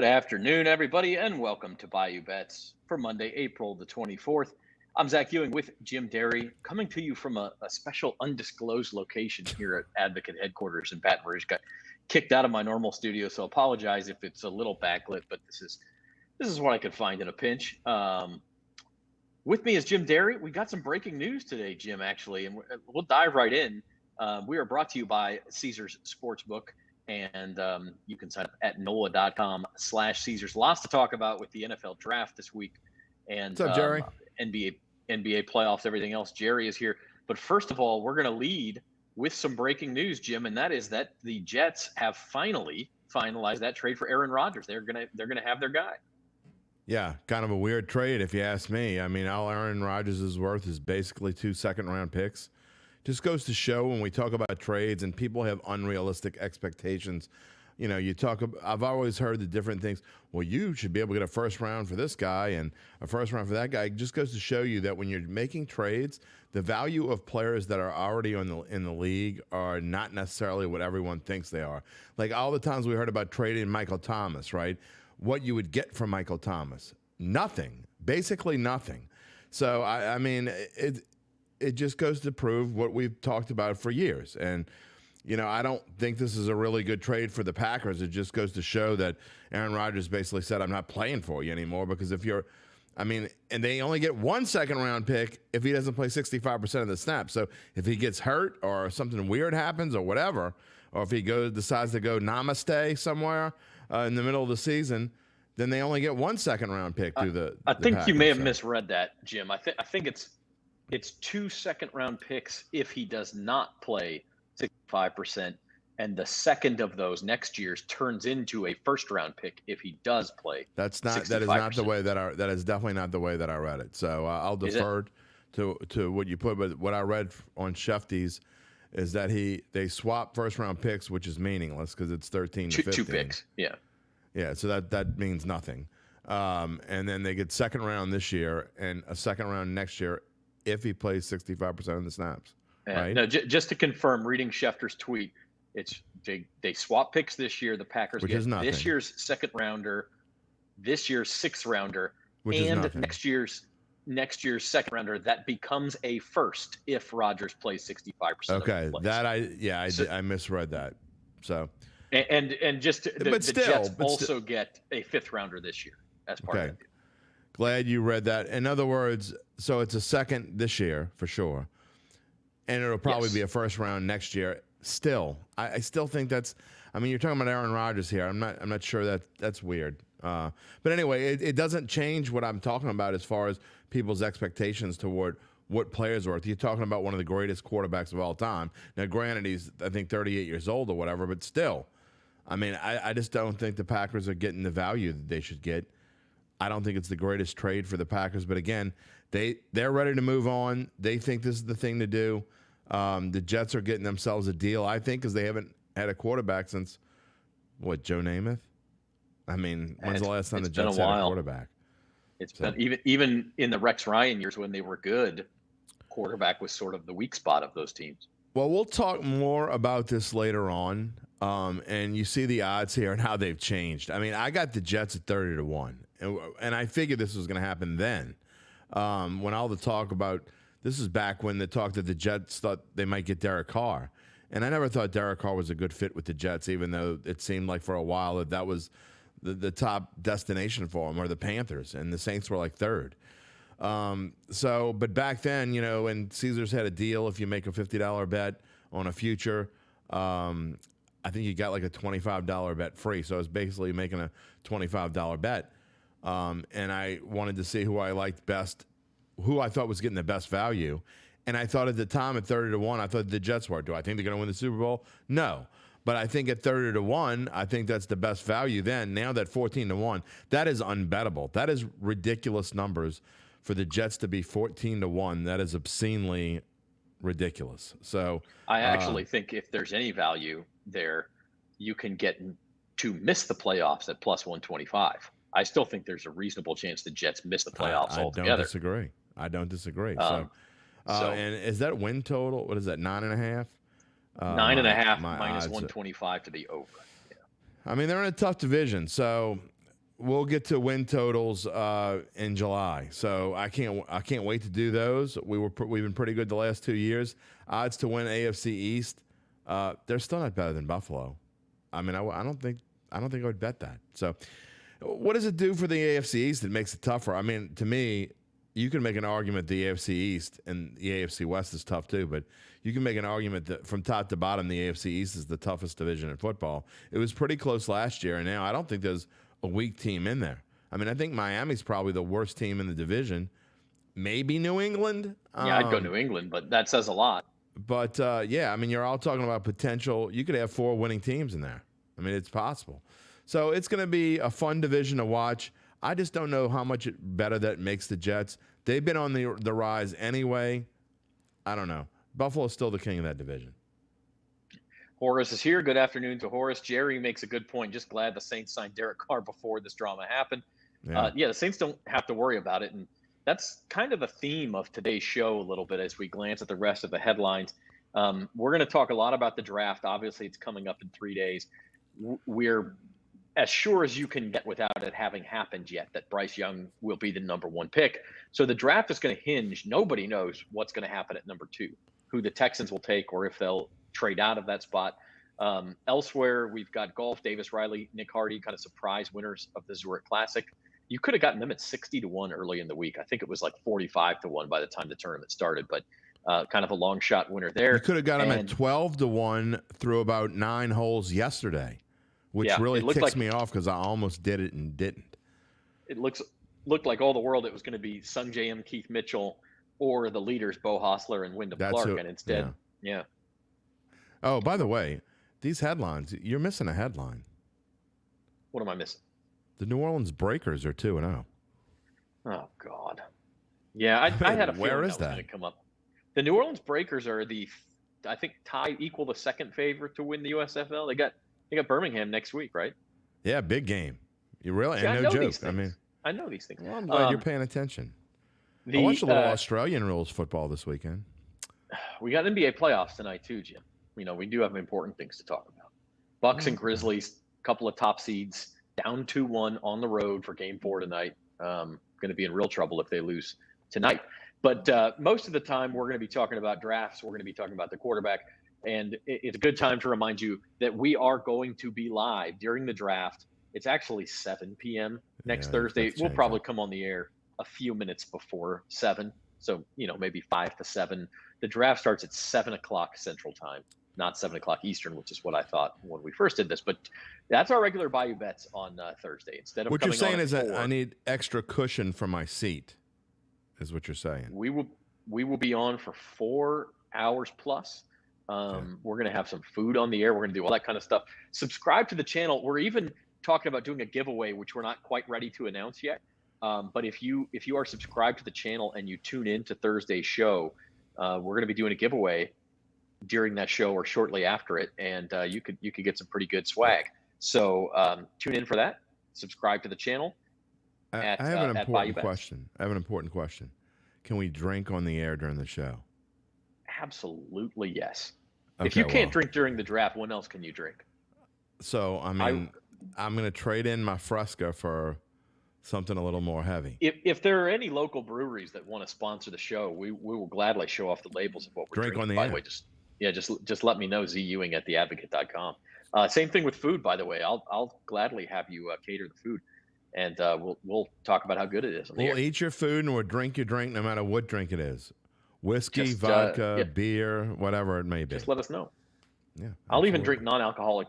Good afternoon, everybody, and welcome to Bayou Bets for Monday, April the 24th. I'm Zach Ewing with Jim Derry, coming to you from a special undisclosed location here at Advocate headquarters in Baton Rouge. Got kicked out of my normal studio, so apologize if it's a little backlit, but this is what I could find in a pinch. With me is Jim Derry. We got some breaking news today, Jim, actually, and we'll dive right in. We are brought to you by Caesars Sportsbook. And you can sign up at NOLA.com/Caesars. Lots to talk about with the NFL draft this week and What's up, Jerry? NBA playoffs, everything else. Jerry is here. But first of all, we're going to lead with some breaking news, Jim, and that is that the Jets have finally finalized that trade for Aaron Rodgers. They're gonna have their guy. Yeah, kind of a weird trade if you ask me. I mean, all Aaron Rodgers is worth is basically 2 second-round picks. Just goes to show when we talk about trades and people have unrealistic expectations. You know, I've always heard the different things. Well, you should be able to get a first round for this guy and a first round for that guy. It just goes to show you that when you're making trades, the value of players that are already in the league are not necessarily what everyone thinks they are. Like all the times we heard about trading Michael Thomas, right? What you would get from Michael Thomas? Nothing. Basically nothing. So, I mean, it just goes to prove what we've talked about for years. And, you know, I don't think this is a really good trade for the Packers. It just goes to show that Aaron Rodgers basically said, I'm not playing for you anymore because and they only get 1 second-round pick if he doesn't play 65% of the snaps. So if he gets hurt or something weird happens or whatever, or if he decides to go namaste somewhere in the middle of the season, then they only get 1 second-round pick through the I think Packers. You may have misread that, Jim. I think it's 2 second-round picks if he does not play 65%, and the second of those next year's turns into a first-round pick if he does play. That is not the way that is definitely not the way that I read it. So I'll defer to what you put. But what I read on Shefty's is that they swap first-round picks, which is meaningless because it's 13 to 15. 2 picks, yeah. Yeah, so that means nothing. And then they get second round this year and a second round next year if he plays 65% of the snaps. Right? No, just to confirm, reading Schefter's tweet, it's they swap picks this year. The Packers Which get is nothing. This year's second rounder, this year's sixth rounder, Which is and nothing. next year's second rounder. That becomes a first if Rodgers plays 65%. Okay, of the plays. I misread that. So and just the Jets also get a fifth rounder this year as part of it. Glad you read that. In other words, so it's a second this year for sure, and it'll probably be a first round next year. Still, I still think that's. I mean, you're talking about Aaron Rodgers here. I'm not sure that's weird. But anyway, it doesn't change what I'm talking about as far as people's expectations toward what players are worth. You're talking about one of the greatest quarterbacks of all time. Now, granted, he's I think 38 years old or whatever, but still, I mean, I just don't think the Packers are getting the value that they should get. I don't think it's the greatest trade for the Packers, but again, they're ready to move on. They think this is the thing to do. The Jets are getting themselves a deal, I think, because they haven't had a quarterback since, Joe Namath? I mean, when's the last time the Jets had a quarterback? It's been even in the Rex Ryan years when they were good, quarterback was sort of the weak spot of those teams. Well, we'll talk more about this later on, and you see the odds here and how they've changed. I mean, I got the Jets at 30-1, and I figured this was going to happen then. When all the talk about this is back when the talk that the Jets thought they might get Derek Carr, and I never thought Derek Carr was a good fit with the Jets, even though it seemed like for a while that was the top destination for him, or the Panthers, and the Saints were like third. But back then, you know, when Caesars had a deal, if you make a $50 bet on a future, I think you got like a $25 bet free. So I was basically making a $25 bet. And I wanted to see who I liked best, who I thought was getting the best value. And I thought at the time at 30-1, I thought the Jets were. Do I think they're going to win the Super Bowl? No. But I think at 30-1, I think that's the best value then. Now that 14-1, that is unbettable. That is ridiculous numbers for the Jets to be 14-1. That is obscenely ridiculous. So I actually think if there's any value there, you can get to miss the playoffs at plus 125. I still think there's a reasonable chance the Jets miss the playoffs altogether. I don't disagree. So and is that win total? What is that? 9.5? 9.5 minus 125 to the over. Yeah. I mean, they're in a tough division. So we'll get to win totals in July. So I can't wait to do those. We've been pretty good the last 2 years. Odds to win AFC East, they're still not better than Buffalo. I mean, I don't think I would bet that. So what does it do for the AFC East? It makes it tougher. I mean, to me, you can make an argument the AFC East and the AFC West is tough too, but you can make an argument that from top to bottom, the AFC East is the toughest division in football. It was pretty close last year, and now I don't think there's a weak team in there. I mean, I think Miami's probably the worst team in the division. Maybe New England. Yeah, I'd go New England, but that says a lot. But, yeah, I mean, you're all talking about potential. You could have 4 winning teams in there. I mean, it's possible. So it's going to be a fun division to watch. I just don't know how much better that makes the Jets. They've been on the rise anyway. I don't know. Buffalo's still the king of that division. Horace is here. Good afternoon to Horace. Jerry makes a good point. Just glad the Saints signed Derek Carr before this drama happened. Yeah, The Saints don't have to worry about it. And that's kind of the theme of today's show a little bit as we glance at the rest of the headlines. We're going to talk a lot about the draft. Obviously, it's coming up in 3 days. We're as sure as you can get without it having happened yet that Bryce Young will be the number 1 pick. So the draft is going to hinge. Nobody knows what's going to happen at number 2, who the Texans will take or if they'll trade out of that spot. Elsewhere, we've got golf. Davis Riley, Nick Hardy, kind of surprise winners of the Zurich Classic. You could have gotten them at 60-1 early in the week. I think it was like 45-1 by the time the tournament started, but kind of a long shot winner there. You could have got them at 12-1 through about 9 holes yesterday, which really ticks me off because I almost did it and didn't. It looked like all the world it was going to be Sungjae M, Keith Mitchell, or the leaders Bo Hostler and Wyndham Clark, and instead, yeah. Oh, by the way, these headlines, you're missing a headline. What am I missing? The New Orleans Breakers are 2-0. Oh, God. Yeah, I had a feeling Where is that was going to come up. The New Orleans Breakers are I think, equal the second favorite to win the USFL. They got Birmingham next week, right? Yeah, big game. You really? Yeah, and no joke. I know these things. Well, I'm glad you're paying attention. I watched a little Australian rules football this weekend. We got NBA playoffs tonight too, Jim. We do have important things to talk about. Bucks and Grizzlies, couple of top seeds, down 2-1 on the road for Game 4 tonight. Going to be in real trouble if they lose tonight. But most of the time, we're going to be talking about drafts. We're going to be talking about the quarterback. And it's a good time to remind you that we are going to be live during the draft. It's actually 7 p.m. next Thursday. We'll probably come on the air a few minutes before 7. So, maybe 5 to 7. The draft starts at 7 o'clock Central Time, not 7 o'clock Eastern, which is what I thought when we first did this. But that's our regular Bayou Bets on Thursday. Instead of what you're saying is 4, that I need extra cushion for my seat, is what you're saying. We will be on for 4 hours plus. We're going to have some food on the air. We're going to do all that kind of stuff. Subscribe to the channel. We're even talking about doing a giveaway, which we're not quite ready to announce yet. But if you are subscribed to the channel and you tune in to Thursday's show, we're going to be doing a giveaway during that show or shortly after it, and you could get some pretty good swag. So tune in for that. Subscribe to the channel. I have an important question. Can we drink on the air during the show? Absolutely yes. Okay, if you can't drink during the draft, when else can you drink? So I'm going to trade in my Fresca for something a little more heavy. If there are any local breweries that want to sponsor the show, we will gladly show off the labels of what we're drinking. On the by air. the way, just let me know. Ewing at theadvocate.com. Same thing with food, by the way. I'll gladly have you cater the food, and we'll talk about how good it is. We'll eat your food and we'll drink your drink, no matter what drink it is. Whiskey, vodka, beer, whatever it may be. Just let us know. Yeah, I'll even drink non-alcoholic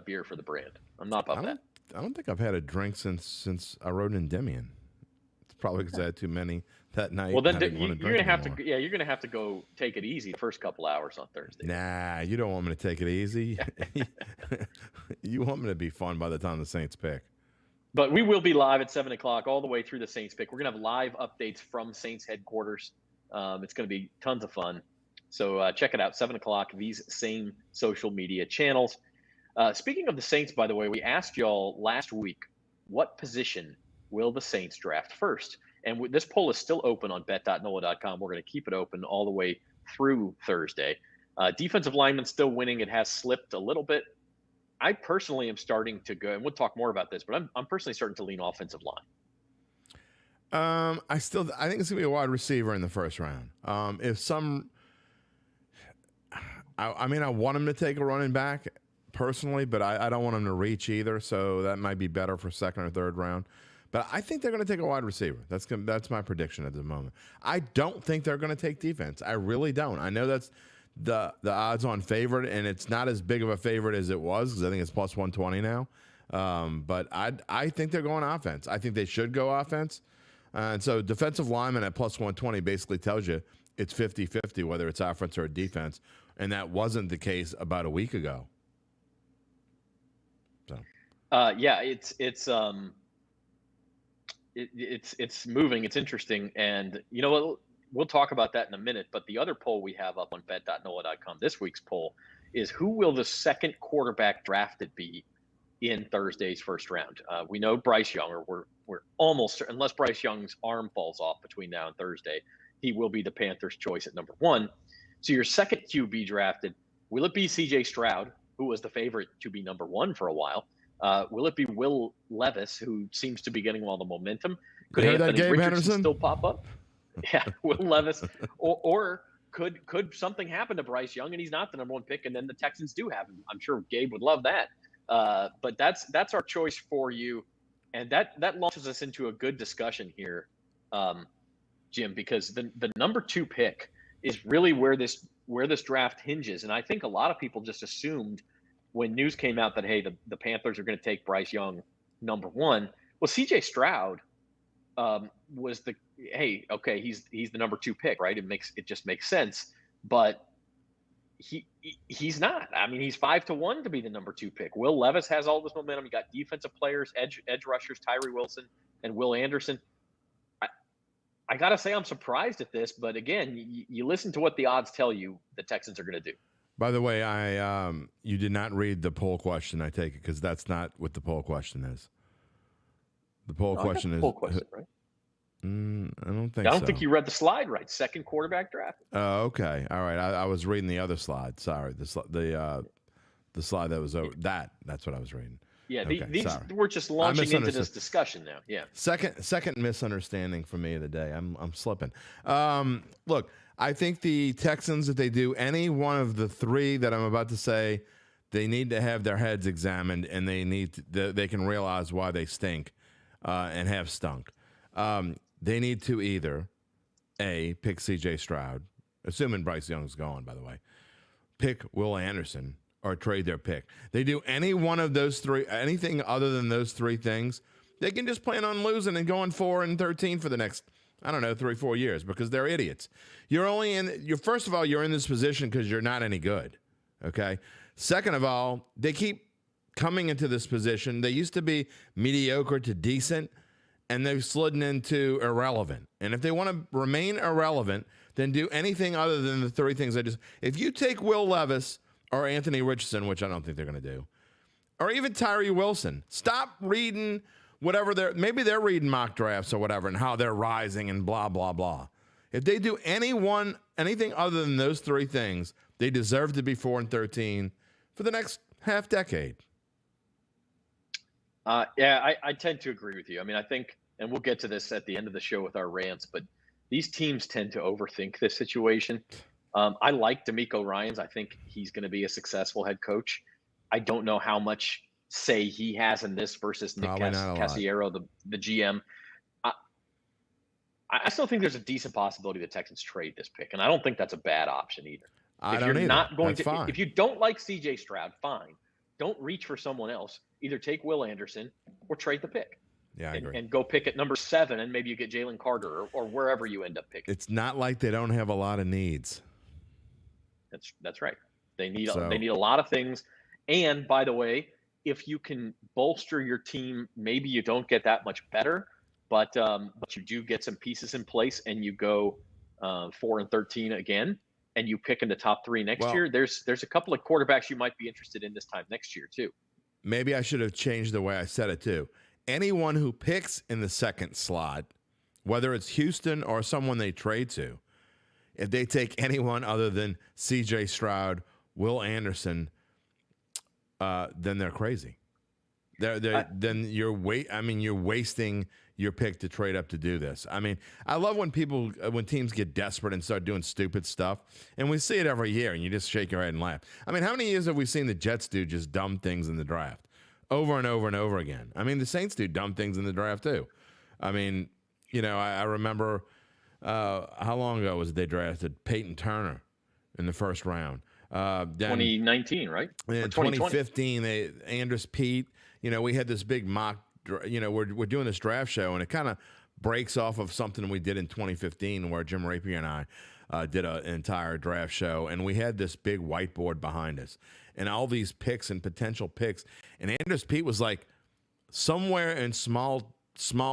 beer for the brand. I'm not above that. I don't think I've had a drink since I rode in Endymion. It's probably because I had too many that night. Well, then you're gonna have to. Yeah, you're gonna have to go take it easy the first couple hours on Thursday. Nah, you don't want me to take it easy. You want me to be fun by the time the Saints pick. But we will be live at 7 o'clock all the way through the Saints pick. We're gonna have live updates from Saints headquarters. It's gonna be tons of fun. So check it out, 7 o'clock, these same social media channels. Speaking of the Saints, by the way, we asked y'all last week, what position will the Saints draft first? And this poll is still open on bet.NOLA.com. We're going to keep it open all the way through Thursday. Defensive lineman still winning. It has slipped a little bit. I personally am starting to go, and we'll talk more about this, but I'm personally starting to lean offensive line. I think it's gonna be a wide receiver in the first round. I want him to take a running back personally, but I don't want him to reach either. So that might be better for second or third round. But I think they're going to take a wide receiver. That's my prediction at the moment. I don't think they're going to take defense. I really don't. I know that's the odds-on favorite, and it's not as big of a favorite as it was because I think it's plus 120 now. But I think they're going offense. I think they should go offense. And so defensive lineman at plus 120 basically tells you it's 50-50 whether it's offense or defense, and that wasn't the case about a week ago. So, yeah, it's moving. It's interesting, and you know what? We'll talk about that in a minute. But the other poll we have up on bet.nola.com, this week's poll, is who will the second quarterback drafted be in Thursday's first round? We know Bryce Young, or we're almost, unless Bryce Young's arm falls off between now and Thursday, he will be the Panthers' choice at number 1. So your second QB drafted, will it be CJ Stroud, who was the favorite to be number 1 for a while? Will it be Will Levis, who seems to be getting all the momentum? Could Anthony Richardson still pop up? Yeah, Will Levis. Or could something happen to Bryce Young and he's not the number 1 pick, and then the Texans do have him? I'm sure Gabe would love that. But that's our choice for you. And that launches us into a good discussion here, Jim, because the number 2 pick is really where this draft hinges. And I think a lot of people just assumed when news came out that, hey, the Panthers are going to take Bryce Young number 1. Well, CJ Stroud was he's the number 2 pick, right? It just makes sense. But he's not. I mean, he's 5-1 to be the number 2 pick. Will Levis has all this momentum. You got defensive players, edge rushers, Tyree Wilson and Will Anderson. I got to say I'm surprised at this, but again, you listen to what the odds tell you the Texans are going to do. By the way, you did not read the poll question, I take it, because that's not what the poll question is. The poll question is... Poll question, right? I don't think I don't think you read the slide right. Second quarterback draft. Oh, okay. All right. I was reading the other slide. Sorry. The slide that was over. That's what I was reading. Yeah, these we're just launching into this discussion now. Yeah. Second misunderstanding for me of the day. I'm slipping. Look, I think the Texans, if they do any one of the 3 that I'm about to say, they need to have their heads examined, and they can realize why they stink and have stunk. They need to either pick CJ Stroud, assuming Bryce Young's gone, by the way, pick Will Anderson, or trade their pick. They do any one of those 3, anything other than those 3 things, they can just plan on losing and going 4-13 for the next, 3-4 years, because they're idiots. First of all, you're in this position because you're not any good. Okay. Second of all, they keep coming into this position. They used to be mediocre to decent, and they've slidden into irrelevant. And if they want to remain irrelevant, then do anything other than the 3 things if you take Will Levis or Anthony Richardson, which I don't think they're going to do, or even Tyree Wilson, stop reading whatever maybe they're reading mock drafts or whatever and how they're rising and blah, blah, blah. If they do anything other than those 3 things, they deserve to be 4-13 for the next half decade. Yeah, I tend to agree with you. I mean, I think, and we'll get to this at the end of the show with our rants, but these teams tend to overthink this situation. I like DeMeco Ryans. I think he's going to be a successful head coach. I don't know how much say he has in this versus Nick Cassiero, the GM. I still think there's a decent possibility the Texans trade this pick, and I don't think that's a bad option either. If you don't like CJ Stroud, fine. Don't reach for someone else. Either take Will Anderson or trade the pick. Yeah, I agree. And go pick at number 7, and maybe you get Jalen Carter or wherever you end up picking. It's not like they don't have a lot of needs. That's right. They need a lot of things. And by the way, if you can bolster your team, maybe you don't get that much better, but you do get some pieces in place, and you go 4-13 again, and you pick in the top 3 next year. There's a couple of quarterbacks you might be interested in this time next year too. Maybe I should have changed the way I said it too. Anyone who picks in the second slot, whether it's Houston or someone they trade to, if they take anyone other than CJ Stroud, Will Anderson, then they're crazy. Then you're wasting your pick to trade up to do this. I mean, I love when teams get desperate and start doing stupid stuff, and we see it every year, and you just shake your head and laugh. I mean, how many years have we seen the Jets do just dumb things in the draft over and over and over again? I mean, the Saints do dumb things in the draft too. I mean, I remember how long ago was it they drafted Peyton Turner in the first round? 2019, right? In 2015, Andrus Pete. We had this big mock. We're doing this draft show, and it kind of breaks off of something we did in 2015, where Jim Rapier and I did an entire draft show, and we had this big whiteboard behind us, and all these picks and potential picks. And Andrus Pete was like somewhere in small,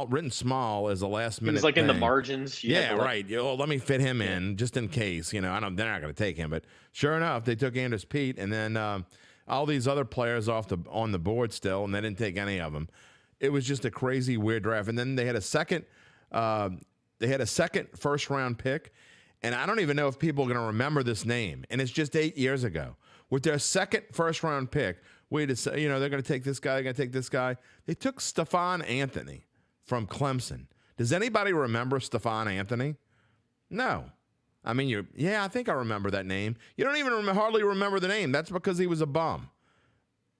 written small as a last minute. He was like thing. In the margins. Yeah, right. Let me fit him in just in case. They're not going to take him, but sure enough, they took Andrus Pete, and then all these other players on the board still, and they didn't take any of them. It was just a crazy, weird draft. And then they had a second first round pick, and I don't even know if people are going to remember this name. And it's just 8 years ago. With their second first round pick, they're going to take this guy, they're going to take this guy. They took Stephon Anthony from Clemson. Does anybody remember Stephon Anthony? No. I mean, I think I remember that name. You don't even hardly remember the name. That's because he was a bum.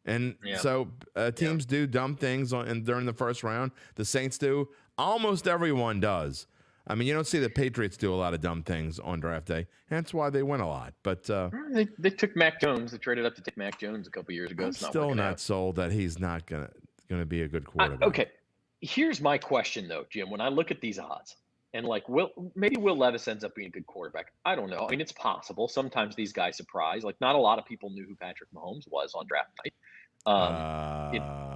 And so teams do dumb things during the first round. The Saints do. Almost everyone does. I mean, you don't see the Patriots do a lot of dumb things on draft day. That's why they win a lot. But they took Mac Jones. They traded up to take Mac Jones a couple years ago. I'm still not sold that he's not gonna be a good quarterback. Okay, here's my question though, Jim. When I look at these odds, and maybe Will Levis ends up being a good quarterback. I don't know. I mean, it's possible. Sometimes these guys surprise. Like, not a lot of people knew who Patrick Mahomes was on draft night.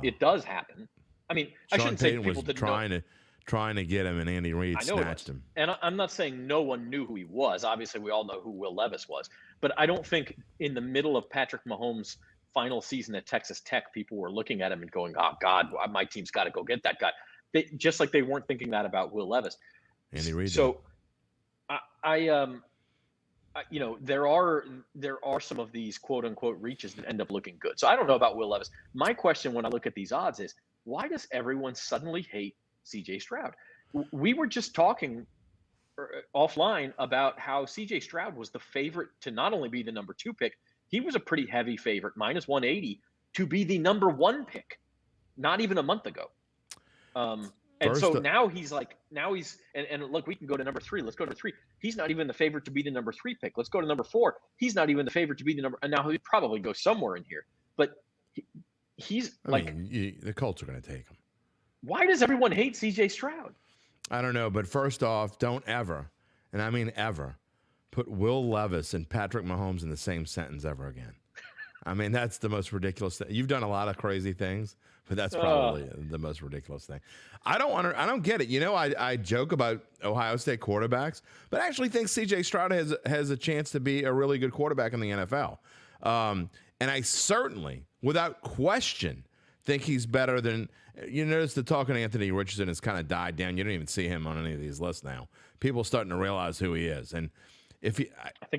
It does happen. I mean, I shouldn't say people didn't trying to get him, and Andy Reid snatched him. And I'm not saying no one knew who he was. Obviously, we all know who Will Levis was. But I don't think in the middle of Patrick Mahomes' final season at Texas Tech, people were looking at him and going, "Oh God, my team's got to go get that guy." Just like they weren't thinking that about Will Levis. Andy Reid. So, there are some of these quote unquote reaches that end up looking good. So I don't know about Will Levis. My question when I look at these odds is, why does everyone suddenly hate CJ Stroud? We were just talking offline about how CJ Stroud was the favorite to not only be the number 2 pick, he was a pretty heavy favorite, minus 180, to be the number 1 pick, not even a month ago. And so now he's and look, we can go to number 3. Let's go to 3. He's not even the favorite to be the number 3 pick. Let's go to number 4. He's not even the favorite to be the number. And now he'd probably go somewhere in here, but he's the Colts are going to take him. Why does everyone hate CJ Stroud? I don't know, but first off, don't ever, and I mean ever, put Will Levis and Patrick Mahomes in the same sentence ever again. I mean, that's the most ridiculous thing. You've done a lot of crazy things, but that's probably the most ridiculous thing. I don't get it. I joke about Ohio State quarterbacks, but I actually think CJ Stroud has a chance to be a really good quarterback in the NFL. And I certainly, without question, think he's better than. You notice the talk on Anthony Richardson has kind of died down. You don't even see him on any of these lists now. People are starting to realize who he is, and I think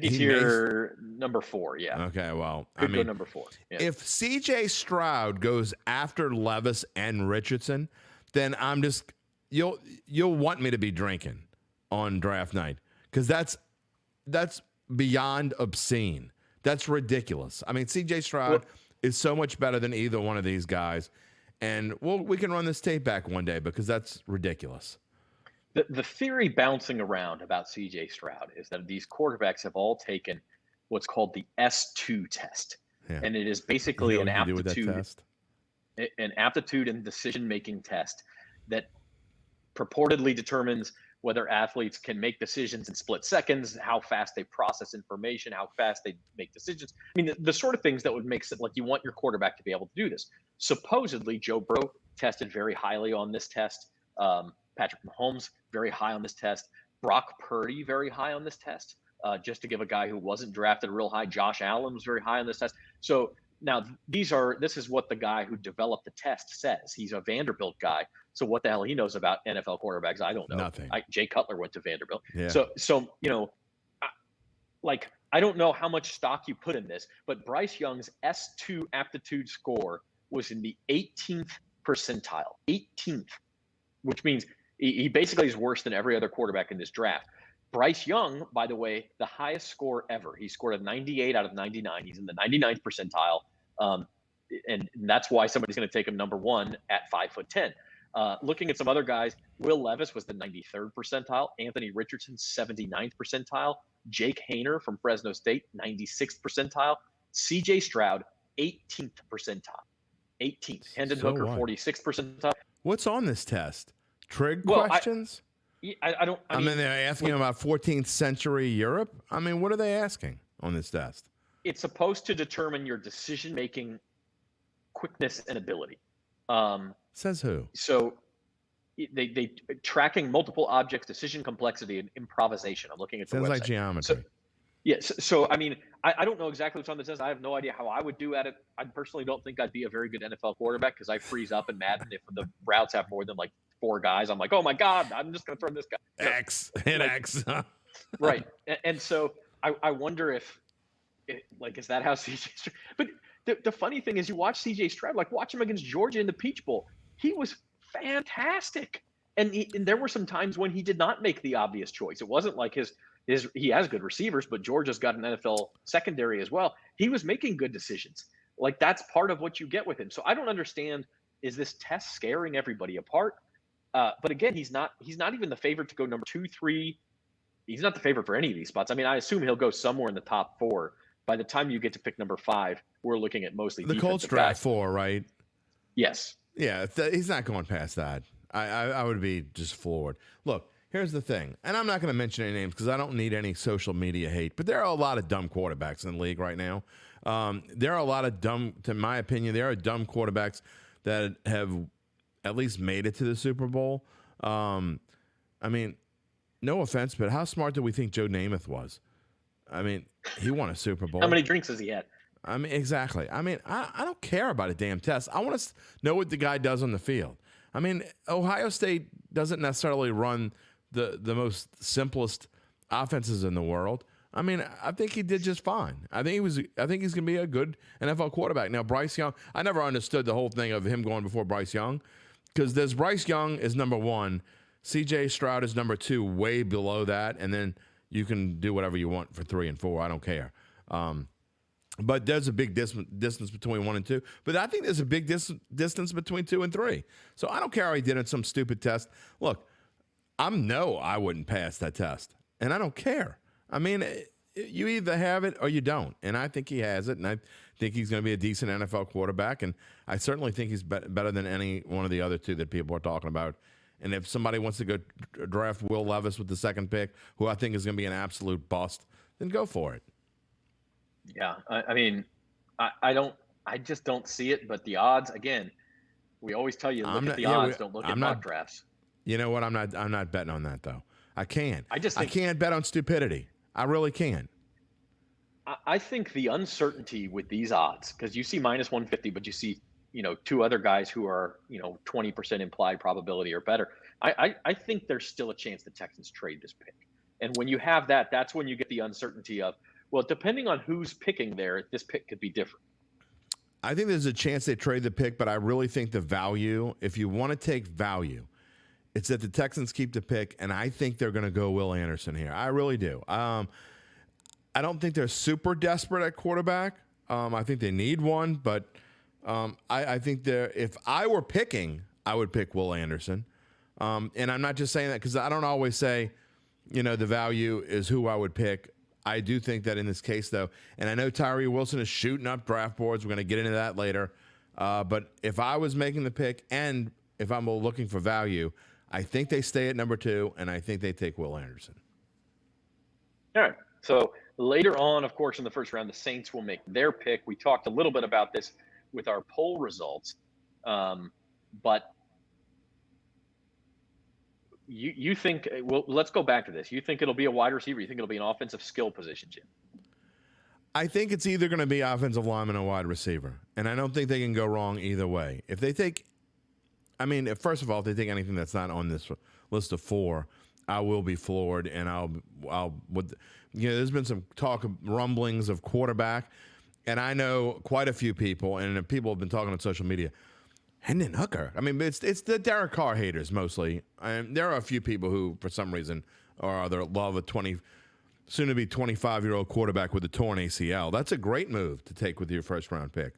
he's here number 4. Yeah. Okay. Well, Could go number 4. Yeah. If CJ Stroud goes after Levis and Richardson, then you'll want me to be drinking on draft night, because that's beyond obscene. That's ridiculous. I mean, CJ Stroud is so much better than either one of these guys. And we can run this tape back one day, because that's ridiculous. The theory bouncing around about CJ Stroud is that these quarterbacks have all taken what's called the S2 test. Yeah. And it is basically an aptitude and decision-making test that purportedly determines whether athletes can make decisions in split seconds, how fast they process information, how fast they make decisions. I mean, the sort of things that would make it like you want your quarterback to be able to do this. Supposedly, Joe Burrow tested very highly on this test. Patrick Mahomes, very high on this test. Brock Purdy, very high on this test. Just to give a guy who wasn't drafted real high, Josh Allen was very high on this test. So now this is what the guy who developed the test says. He's a Vanderbilt guy. So what the hell he knows about NFL quarterbacks, I don't know. Nothing. Jay Cutler went to Vanderbilt. Yeah. So I don't know how much stock you put in this, but Bryce Young's S2 aptitude score was in the 18th percentile. 18th, which means he basically is worse than every other quarterback in this draft. Bryce Young, by the way, the highest score ever. He scored a 98 out of 99. He's in the 99th percentile. And that's why somebody's going to take him number one at 5'10". Looking at some other guys, Will Levis was the 93rd percentile. Anthony Richardson, 79th percentile. Jake Haener from Fresno State, 96th percentile. CJ Stroud, 18th percentile. 18th. Hendon Hooker, 46th percentile. What's on this test? Trig questions? I don't. I mean, they're asking about 14th century Europe. I mean, what are they asking on this test? It's supposed to determine your decision-making quickness and ability. Says who? So they tracking multiple objects, decision complexity, and improvisation. I'm looking at the website. Sounds like geometry. So I mean, I don't know exactly what's on the test. I have no idea how I would do at it. I personally don't think I'd be a very good NFL quarterback because I freeze up in Madden if the routes have more than like 4 guys. I'm like, oh my God, I'm just going to throw this guy. X. Right. And so I wonder if, is that how CJ Stroud? But the funny thing is you watch CJ Stroud, watch him against Georgia in the Peach Bowl. He was fantastic. And there were some times when he did not make the obvious choice. It wasn't like he has good receivers, but Georgia's got an NFL secondary as well. He was making good decisions. That's part of what you get with him. So I don't understand, is this test scaring everybody apart? But again, he's not even the favorite to go number 2, 3. He's not the favorite for any of these spots. I mean, I assume he'll go somewhere in the top 4. By the time you get to pick number 5, we're looking at mostly the Colts draft 4, right? Yes. Yeah, he's not going past that. I would be just floored. Look, here's the thing, and I'm not going to mention any names because I don't need any social media hate, but there are a lot of dumb quarterbacks in the league right now. There are a lot of to my opinion, there are dumb quarterbacks that have at least made it to the Super Bowl. I mean, no offense, but how smart do we think Joe Namath was? I mean, he won a Super Bowl. How many drinks has he had? I mean, exactly. I mean, I don't care about a damn test. I want to know what the guy does on the field. I mean, Ohio State doesn't necessarily run the most simplest offenses in the world. I mean, I think he did just fine. I think he's going to be a good NFL quarterback. Now, Bryce Young, I never understood the whole thing of him going before Bryce Young because there's Bryce Young is number 1, CJ Stroud is number 2, way below that, and then you can do whatever you want for 3 and 4. I don't care. But there's a big distance between 1 and 2. But I think there's a big distance between 2 and 3. So I don't care how he did it, some stupid test. Look, I wouldn't pass that test. And I don't care. I mean, you either have it or you don't. And I think he has it. And I think he's going to be a decent NFL quarterback. And I certainly think he's better than any one of the other 2 that people are talking about. And if somebody wants to go draft Will Levis with the 2nd pick, who I think is going to be an absolute bust, then go for it. Yeah, I mean, I just don't see it. But the odds, again, we always tell you, look at the odds, don't look at mock drafts. You know what? I'm not betting on that though. I can't. I think, can't bet on stupidity. I really can't. I think the uncertainty with these odds, because you see minus 150, but you see 2 other guys who are 20% implied probability or better. I think there's still a chance the Texans trade this pick, and when you have that, that's when you get the uncertainty of, well, depending on who's picking there, this pick could be different. I think there's a chance they trade the pick, but I really think the value, if you want to take value, it's that the Texans keep the pick, and I think they're going to go Will Anderson here. I really do. I don't think they're super desperate at quarterback. I think they need one, but I think if I were picking, I would pick Will Anderson. And I'm not just saying that because I don't always say, the value is who I would pick. I do think that in this case, though, and I know Tyree Wilson is shooting up draft boards. We're going to get into that later. But if I was making the pick and if I'm looking for value, I think they stay at number 2, and I think they take Will Anderson. All right. So later on, of course, in the first round, the Saints will make their pick. We talked a little bit about this with our poll results. But you think, well, let's go back to this. You think it'll be a wide receiver? You think it'll be an offensive skill position, Jim? I think it's either going to be offensive lineman or wide receiver. And I don't think they can go wrong either way. If they take, first of all, if they take anything that's not on this list of 4, I will be floored, and there's been some talk of rumblings of quarterback, and I know quite a few people, and people have been talking on social media. Hendon Hooker. I mean, it's the Derek Carr haters mostly. And there are a few people who, for some reason or other, love a soon to be 25-year-old quarterback with a torn ACL. That's a great move to take with your first round pick.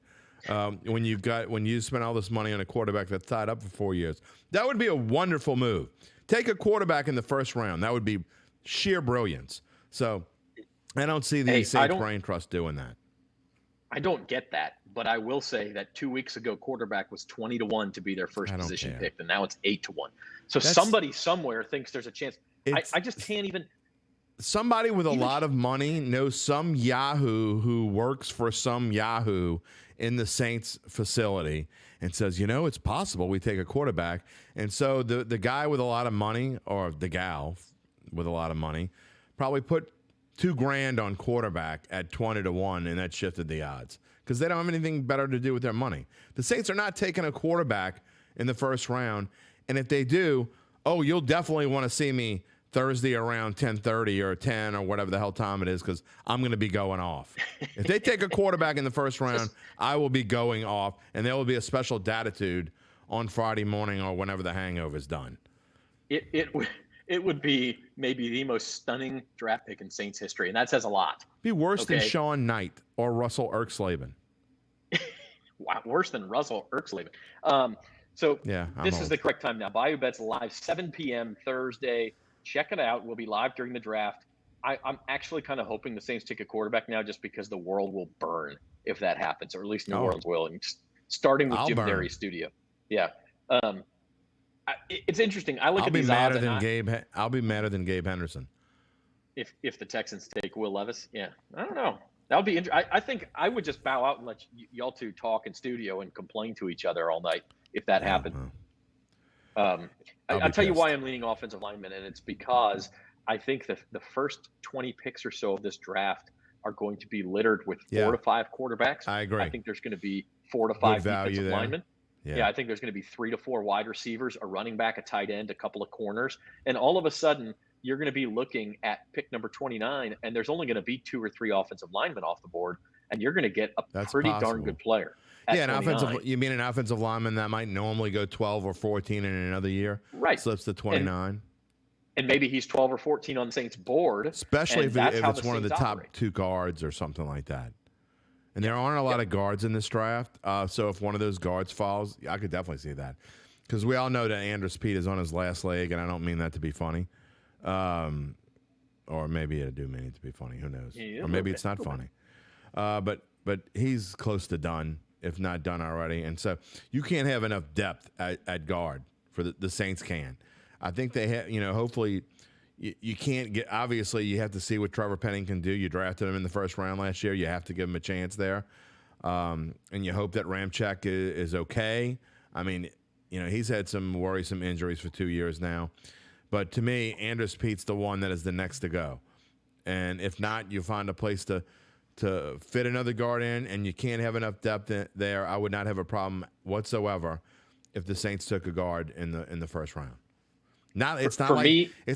When you spend all this money on a quarterback that's tied up for 4 years, that would be a wonderful move. Take a quarterback in the first round. That would be sheer brilliance. So I don't see the Saints Brain Trust doing that. I don't get that, but I will say that 2 weeks ago, quarterback was 20-1 to be their first position picked, and now it's 8-1. So somebody somewhere thinks there's a chance. I just can't even. Somebody with a lot of money knows some Yahoo who works for some Yahoo in the Saints facility and says, it's possible we take a quarterback. And so the guy with a lot of money, or the gal with a lot of money, probably put $2,000 on quarterback at 20-1, and that shifted the odds because they don't have anything better to do with their money. The Saints are not taking a quarterback in the first round, and if they do, you'll definitely want to see me Thursday around 10:30 or 10 or whatever the hell time it is, because I'm going to be going off. If they take a quarterback in the first round, I will be going off, and there will be a special datitude on Friday morning or whenever the hangover's done. It would be maybe the most stunning draft pick in Saints history, and that says a lot. Be worse than Sean Knight or Russell Erxleben. Wow, worse than Russell Erxleben. This is the correct time now. Bayou Bets live 7 p.m. Thursday. Check it out. We'll be live during the draft. I'm actually kind of hoping the Saints take a quarterback now, just because the world will burn if that happens, or at least New Orleans will. And starting with Jim Derry's studio. Yeah. It's interesting. I look at these odds. I'll be madder than Gabe Henderson. If the Texans take Will Levis, yeah, I don't know. That would be interesting. I think I would just bow out and let y'all two talk in studio and complain to each other all night if that happened. I'll tell you why I'm leaning offensive lineman, and it's because I think the first 20 picks or so of this draft are going to be littered with 4 to 5 quarterbacks. I agree. I think there's going to be 4 to 5 defensive linemen. Yeah, I think there's going to be 3 to 4 wide receivers, a running back, a tight end, a couple of corners, and all of a sudden you're going to be looking at pick number 29, and there's only going to be 2 or 3 offensive linemen off the board, and you're going to get a pretty darn good player. You mean an offensive lineman that might normally go 12 or 14 in another year? Right. Slips to 29. And maybe he's 12 or 14 on the Saints board. Especially if it's one of the top 2 guards or something like that. And there aren't a lot of guards in this draft. So if one of those guards falls, I could definitely see that. Because we all know that Andrus Peat is on his last leg, and I don't mean that to be funny. Or maybe I do mean it to be funny. Who knows? Yeah, or maybe it's not funny. But he's close to done, if not done already. And so you can't have enough depth at guard for the Saints can. I think they have, hopefully you can't get, obviously you have to see what Trevor Penning can do. You drafted him in the first round last year. You have to give him a chance there. And you hope that Ramczyk is okay. I mean, he's had some worrisome injuries for 2 years now. But to me, Andrus Peat's the one that is the next to go. And if not, you find a place to fit another guard in, and you can't have enough depth there. I would not have a problem whatsoever if the Saints took a guard in the first round. It's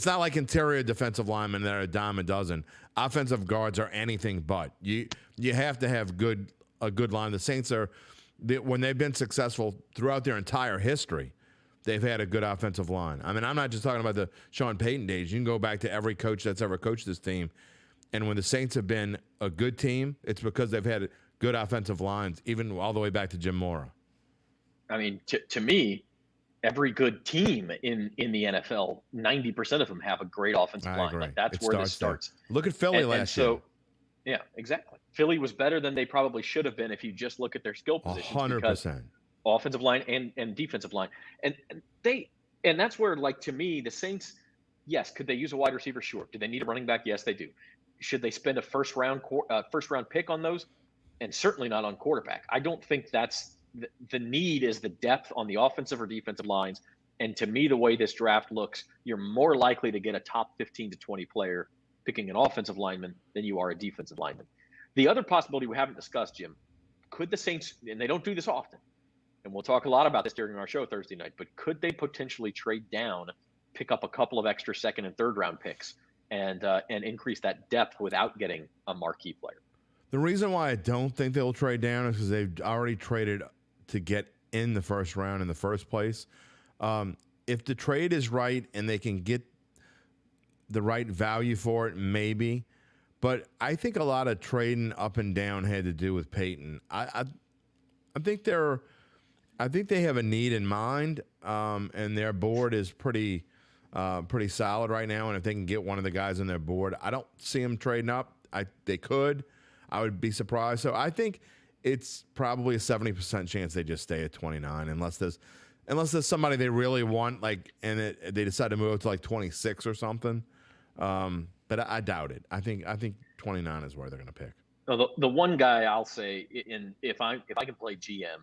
not like interior defensive linemen that are a dime a dozen. Offensive guards are anything but. You have to have a good line. The Saints when they've been successful throughout their entire history, they've had a good offensive line. I mean, I'm not just talking about the Sean Payton days. You can go back to every coach that's ever coached this team. And when the Saints have been a good team, it's because they've had good offensive lines, even all the way back to Jim Mora. I mean, to me, every good team in the NFL, 90% of them have a great offensive line. Like that's where this starts. Look at Philly last year. Yeah, exactly. Philly was better than they probably should have been if you just look at their skill positions. 100%. Offensive line and defensive line. And that's where, like, to me, the Saints, yes, could they use a wide receiver? Sure. Do they need a running back? Yes, they do. Should they spend a first round pick on those? And certainly not on quarterback. I don't think that's the need is the depth on the offensive or defensive lines. And to me, the way this draft looks, you're more likely to get a top 15 to 20 player picking an offensive lineman than you are a defensive lineman. The other possibility we haven't discussed, Jim, could the Saints, and they don't do this often, and we'll talk a lot about this during our show Thursday night, but could they potentially trade down pick up a couple of extra second and third round picks and increase that depth without getting a marquee player. The reason why I don't think they'll trade down is because they've already traded to get in the first round in the first place. If the trade is right and they can get the right value for it, maybe. But I think a lot of trading up and down had to do with Peyton. I think they have a need in mind, and their board is pretty solid right now. And if they can get one of the guys on their board, I don't see them trading up. They could. I would be surprised. So I think it's probably a 70% chance they just stay at 29, unless there's somebody they really want, like, and they decide to move it to like 26 or something. But I doubt it. I think 29 is where they're going to pick. The one guy I'll say, if I can play GM,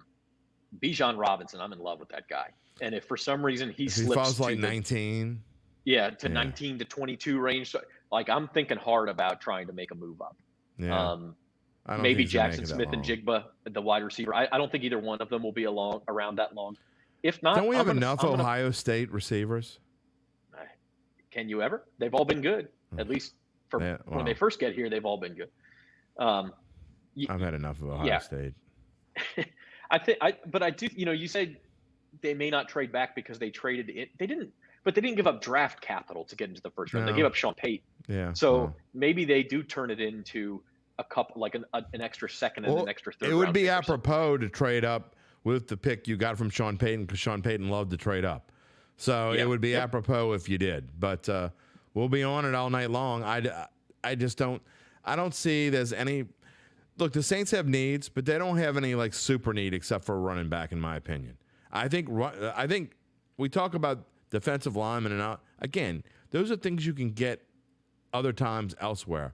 Bijan Robinson, I'm in love with that guy. And if for some reason he falls like 19, 19 to 22 range, so, like, I'm thinking hard about trying to make a move up. Yeah. Maybe Jackson Smith and Jigba, the wide receiver. I don't think either one of them will be around that long. If not, don't we have enough Ohio State receivers? Can you ever? They've all been good. At least when they first get here, they've all been good. I've had enough of Ohio State. But I do. You said they may not trade back because they traded it. They didn't give up draft capital to get into the first round. No. They gave up Sean Payton. Yeah. So maybe they do turn it into a couple, like an extra second and an extra third. It would be apropos to trade up with the pick you got from Sean Payton, because Sean Payton loved to trade up. So it would be apropos if you did. But we'll be on it all night long. I just don't see there's any. Look, the Saints have needs, but they don't have any like super need except for a running back, in my opinion. I think we talk about defensive linemen and again, those are things you can get other times elsewhere.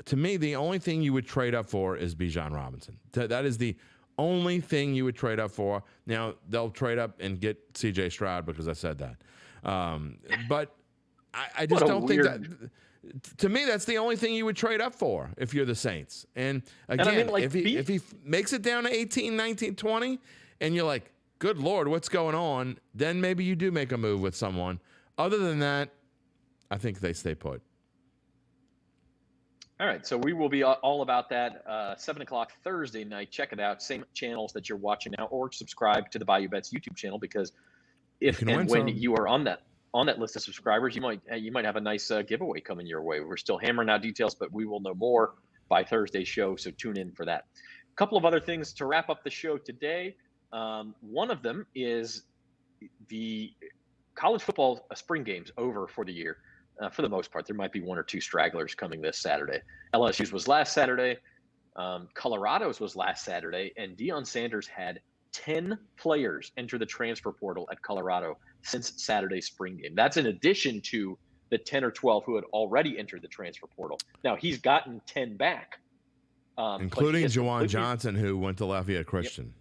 To me, the only thing you would trade up for is Bijan Robinson. That is the only thing you would trade up for. Now, they'll trade up and get CJ Stroud because I said that. But I just don't think that. To me, that's the only thing you would trade up for if you're the Saints. And again, if he makes it down to 18, 19, 20, and you're like, good Lord, what's going on? Then maybe you do make a move with someone. Other than that, I think they stay put. All right, so we will be all about that 7 o'clock Thursday night. Check it out. Same channels that you're watching now, or subscribe to the Bayou Bets YouTube channel, because when you are on that list of subscribers, you might have a nice giveaway coming your way. We're still hammering out details, but we will know more by Thursday's show, so tune in for that. A couple of other things to wrap up the show today. One of them is the college football spring games over for the year. For the most part, there might be one or two stragglers coming this Saturday. LSU's was last Saturday. Colorado's was last Saturday. And Deion Sanders had 10 players enter the transfer portal at Colorado since Saturday's spring game. That's in addition to the 10 or 12 who had already entered the transfer portal. Now, he's gotten 10 back. Including Juwan Johnson, who went to Lafayette Christian. Yep.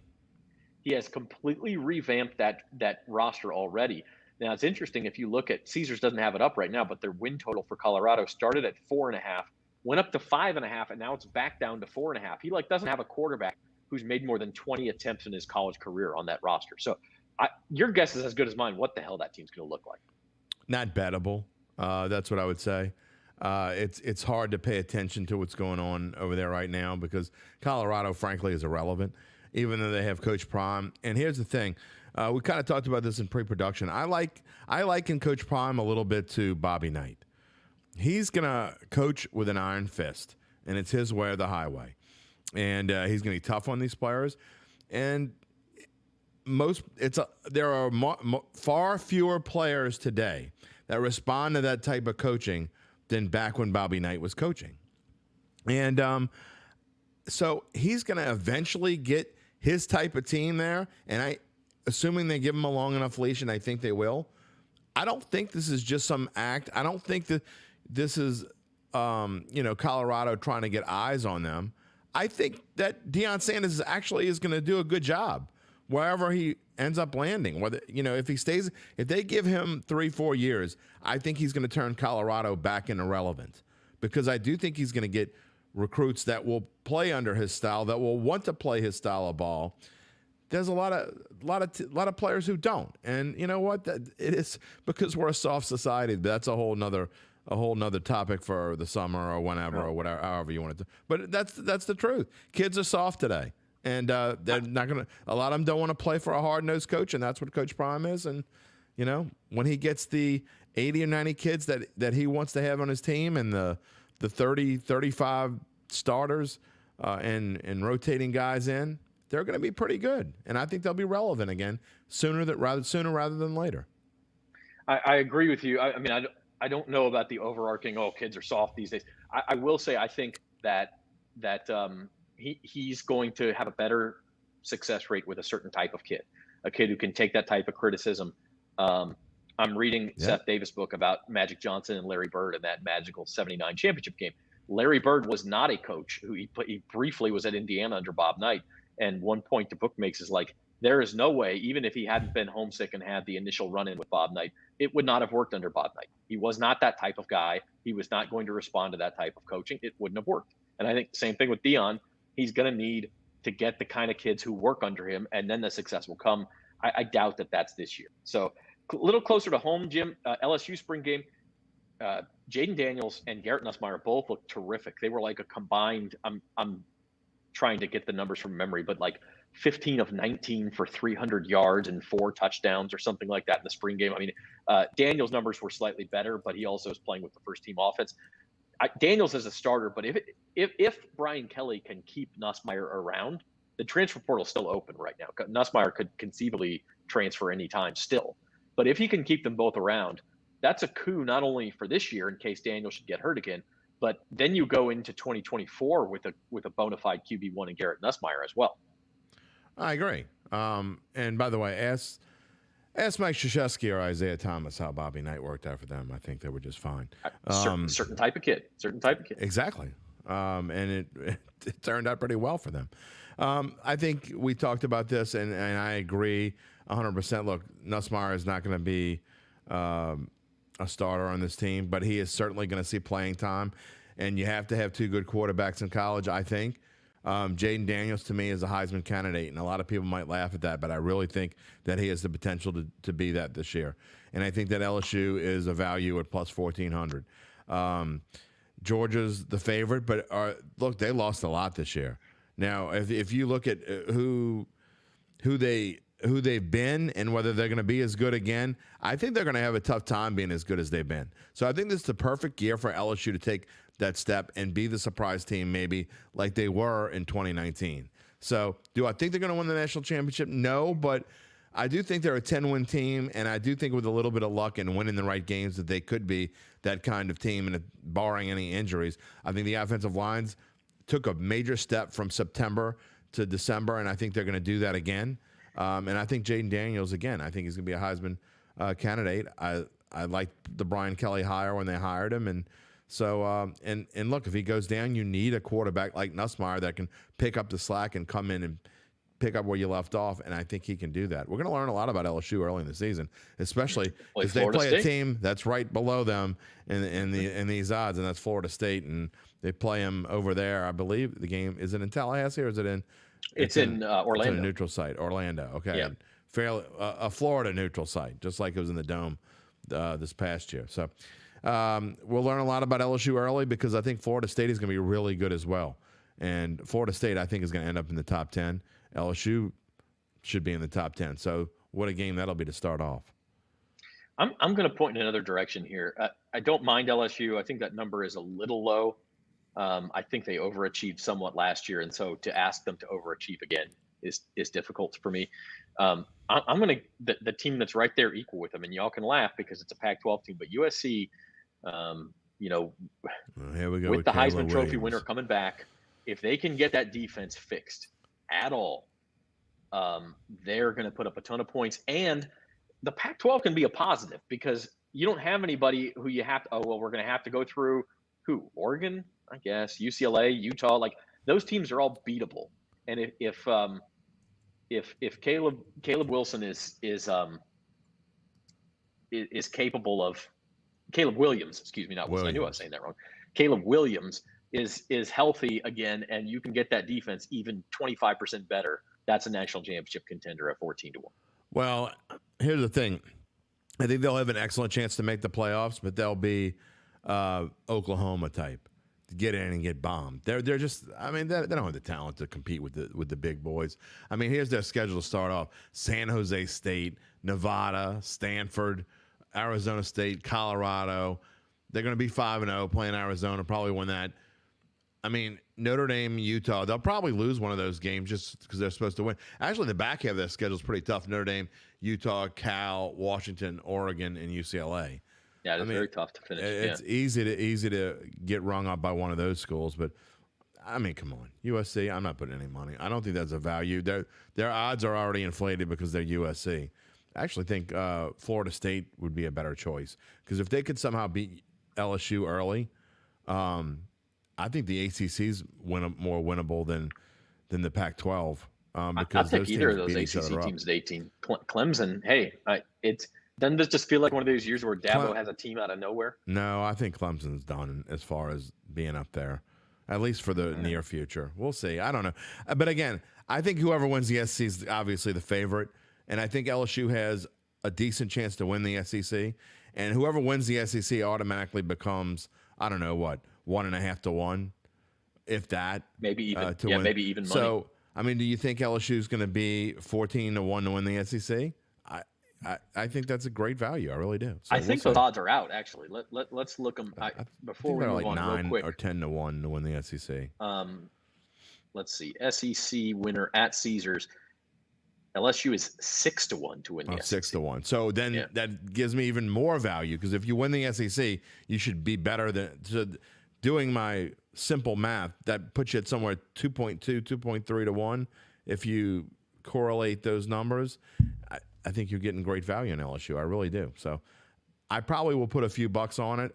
He has completely revamped that roster already. Now, it's interesting if you look at Caesars doesn't have it up right now, but their win total for Colorado started at 4.5, went up to 5.5, and now it's back down to 4.5. He doesn't have a quarterback who's made more than 20 attempts in his college career on that roster. So your guess is as good as mine. What the hell that team's going to look like? Not bettable. That's what I would say. It's hard to pay attention to what's going on over there right now because Colorado, frankly, is irrelevant, even though they have Coach Prime. And here's the thing. We kind of talked about this in pre-production. I liken Coach Prime a little bit to Bobby Knight. He's going to coach with an iron fist, and it's his way or the highway. And he's going to be tough on these players. And there are far fewer players today that respond to that type of coaching than back when Bobby Knight was coaching. And so he's going to eventually get his type of team there, and assuming they give him a long enough leash, and I think they will, I don't think this is just some act. I don't think that this is, Colorado trying to get eyes on them. I think that Deion Sanders actually is going to do a good job wherever he ends up landing. Whether if they give him 3-4 years, I think he's going to turn Colorado back into relevant, because I do think he's going to get recruits that will play under his style, that will want to play his style of ball. there's a lot of players who don't. And you know what? That it is because we're a soft society. That's a whole nother topic for the summer or whenever or whatever, however you want it to. But that's the truth. Kids are soft today, and they're not gonna. A lot of them don't want to play for a hard-nosed coach, and that's what Coach Prime is. And you know, when he gets the 80 or 90 kids that he wants to have on his team, and the 30, 35 starters and rotating guys in, they're going to be pretty good, and I think they'll be relevant again sooner rather than later. I agree with you. I mean, I don't know about the overarching, kids are soft these days. I will say I think that he's going to have a better success rate with a certain type of kid, a kid who can take that type of criticism. I'm reading Seth Davis' book about Magic Johnson and Larry Bird and that magical '79 championship game. Larry Bird was not a coach who he briefly was at Indiana under Bob Knight. And one point the book makes is like, there is no way, even if he hadn't been homesick and had the initial run-in with Bob Knight, it would not have worked under Bob Knight. He was not that type of guy. He was not going to respond to that type of coaching. It wouldn't have worked. And I think the same thing with Deion. He's going to need to get the kind of kids who work under him, and then the success will come. I doubt that that's this year. So a little closer to home, Jim, LSU spring game, Jaden Daniels and Garrett Nussmeier both looked terrific. They were like a combined, I'm trying to get the numbers from memory, but like 15 of 19 for 300 yards and 4 touchdowns or something like that in the spring game. I mean, Daniels' numbers were slightly better, but he also is playing with the first team offense. Daniels is a starter, but if Brian Kelly can keep Nussmeier around, the transfer portal is still open right now. Nussmeier could conceivably transfer anytime still, but if he can keep them both around, that's a coup not only for this year in case Daniel should get hurt again, but then you go into 2024 with a bona fide QB1 and Garrett Nussmeier as well. I agree. And by the way, ask Mike Krzyzewski or Isaiah Thomas how Bobby Knight worked out for them. I think they were just fine. Certain type of kid. Exactly. And it turned out pretty well for them. I think we talked about this, and I agree 100%. Look, Nussmeier is not going to be a starter on this team, but he is certainly going to see playing time. And you have to have 2 good quarterbacks in college, I think. Jaden Daniels, to me, is a Heisman candidate, and a lot of people might laugh at that, but I really think that he has the potential to be that this year. And I think that LSU is a value at plus 1,400. Georgia's the favorite, but look, they lost a lot this year. Now, if you look at who they've been and whether they're going to be as good again, I think they're going to have a tough time being as good as they've been. So I think this is the perfect year for LSU to take that step and be the surprise team, maybe like they were in 2019. So do I think they're going to win the national championship? No, but I do think they're a 10-win team, and I do think with a little bit of luck and winning the right games that they could be that kind of team, and barring any injuries. I think the offensive lines took a major step from September to December, and I think they're going to do that again. And I think Jaden Daniels, again, I think he's going to be a Heisman candidate. I liked the Brian Kelly hire when they hired him. And so, and look, if he goes down, you need a quarterback like Nussmeier that can pick up the slack and come in and pick up where you left off. And I think he can do that. We're going to learn a lot about LSU early in the season, especially because they play a team that's right below them in these odds, and that's Florida State. And they play them over there. I believe the game, is it in Tallahassee or is it in? It's in Orlando. It's in a neutral site, Orlando. Okay, yeah. Fairly a Florida neutral site, just like it was in the Dome this past year. So we'll learn a lot about LSU early because I think Florida State is going to be really good as well. And Florida State, I think, is going to end up in the top 10. LSU should be in the top 10. So what a game that'll be to start off. I'm going to point in another direction here. I don't mind LSU. I think that number is a little low. I think they overachieved somewhat last year, and so to ask them to overachieve again is difficult for me. I'm going to the team that's right there equal with them, and y'all can laugh because it's a Pac-12 team, but USC, here we go with the Heisman Trophy winner coming back, if they can get that defense fixed at all, they're going to put up a ton of points. And the Pac-12 can be a positive because you don't have anybody who you have to. We're going to have to go through who? Oregon, I guess, UCLA, Utah, like those teams are all beatable. And if Caleb Wilson is capable of Caleb Williams, excuse me, not Wilson. I knew I was saying that wrong. Caleb Williams is healthy again, and you can get that defense even 25% better. that's a national championship contender at 14-1. Well, here's the thing. I think they'll have an excellent chance to make the playoffs, but they'll be Oklahoma type to get in and get bombed. They're just, I mean, they don't have the talent to compete with the big boys. I mean, here's their schedule to start off: San Jose State, Nevada, Stanford, Arizona State, Colorado. They're going to be 5-0 playing Arizona, probably win that. I mean, Notre Dame, Utah, they'll probably lose one of those games just because they're supposed to win. Actually, the back half of their schedule is pretty tough. Notre Dame, Utah, Cal, Washington, Oregon, and UCLA. Yeah, it's very tough to finish. It's easy to get rung up by one of those schools, but I mean, come on, USC. I'm not putting any money. I don't think that's a value. Their odds are already inflated because they're USC. I actually think Florida State would be a better choice because if they could somehow beat LSU early, I think the ACC's more winnable than the Pac-12. Because I'll take either of those ACC teams at 18. Clemson, hey, doesn't this just feel like one of those years where Dabo has a team out of nowhere? No, I think Clemson's done as far as being up there, at least for the near future. We'll see. I don't know. But again, I think whoever wins the SEC is obviously the favorite, and I think LSU has a decent chance to win the SEC, and whoever wins the SEC automatically becomes, I don't know what, 1.5 to 1, if that. Maybe even. To win. Maybe even money. So, I mean, do you think LSU is going to be 14 to 1 to win the SEC? I think that's a great value. I really do. So I think those odds are out, actually. Let's look them before we move like on 9 real quick. or 10 to 1 to win the SEC. Let's see. SEC winner at Caesars. LSU is 6 to 1 to win the SEC. 6 to 1. So then that gives me even more value because if you win the SEC, you should be better than. So doing my simple math, that puts you at somewhere 2.2, 2.3 to 1. If you correlate those numbers, I think you're getting great value in LSU. I really do. So I probably will put a few bucks on it.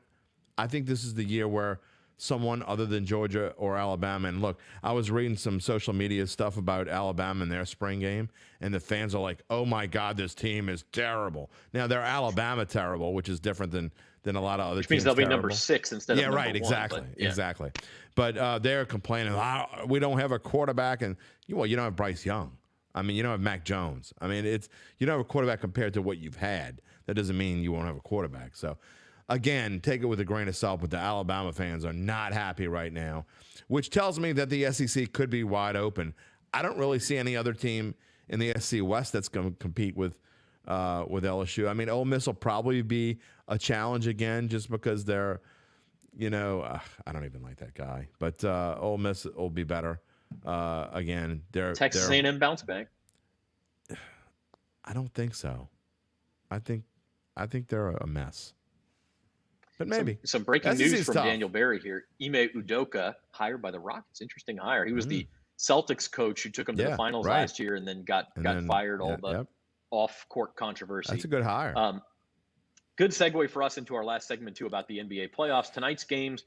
I think this is the year where someone other than Georgia or Alabama, and look, I was reading some social media stuff about Alabama and their spring game, and the fans are like, oh my God, this team is terrible. Now, they're Alabama terrible, which is different than a lot of other teams. Which means they'll be number 6 instead of number 1. Exactly, exactly. But they're complaining, we don't have a quarterback, and you don't have Bryce Young. I mean, you don't have Mac Jones. I mean, you don't have a quarterback compared to what you've had. That doesn't mean you won't have a quarterback. So, again, take it with a grain of salt, but the Alabama fans are not happy right now, which tells me that the SEC could be wide open. I don't really see any other team in the SEC West that's going to compete with LSU. I mean, Ole Miss will probably be a challenge again just because they're, I don't even like that guy. But Ole Miss will be better. Again, Texas A&M bounce back. I don't think so. I think they're a mess. But maybe. Some breaking news from Daniel Berry here. Ime Udoka hired by the Rockets. Interesting hire. He was the Celtics coach who took him to the finals last year and then got fired. All the off-court controversy. That's a good hire. Good segue for us into our last segment too about the NBA playoffs. Tonight's games,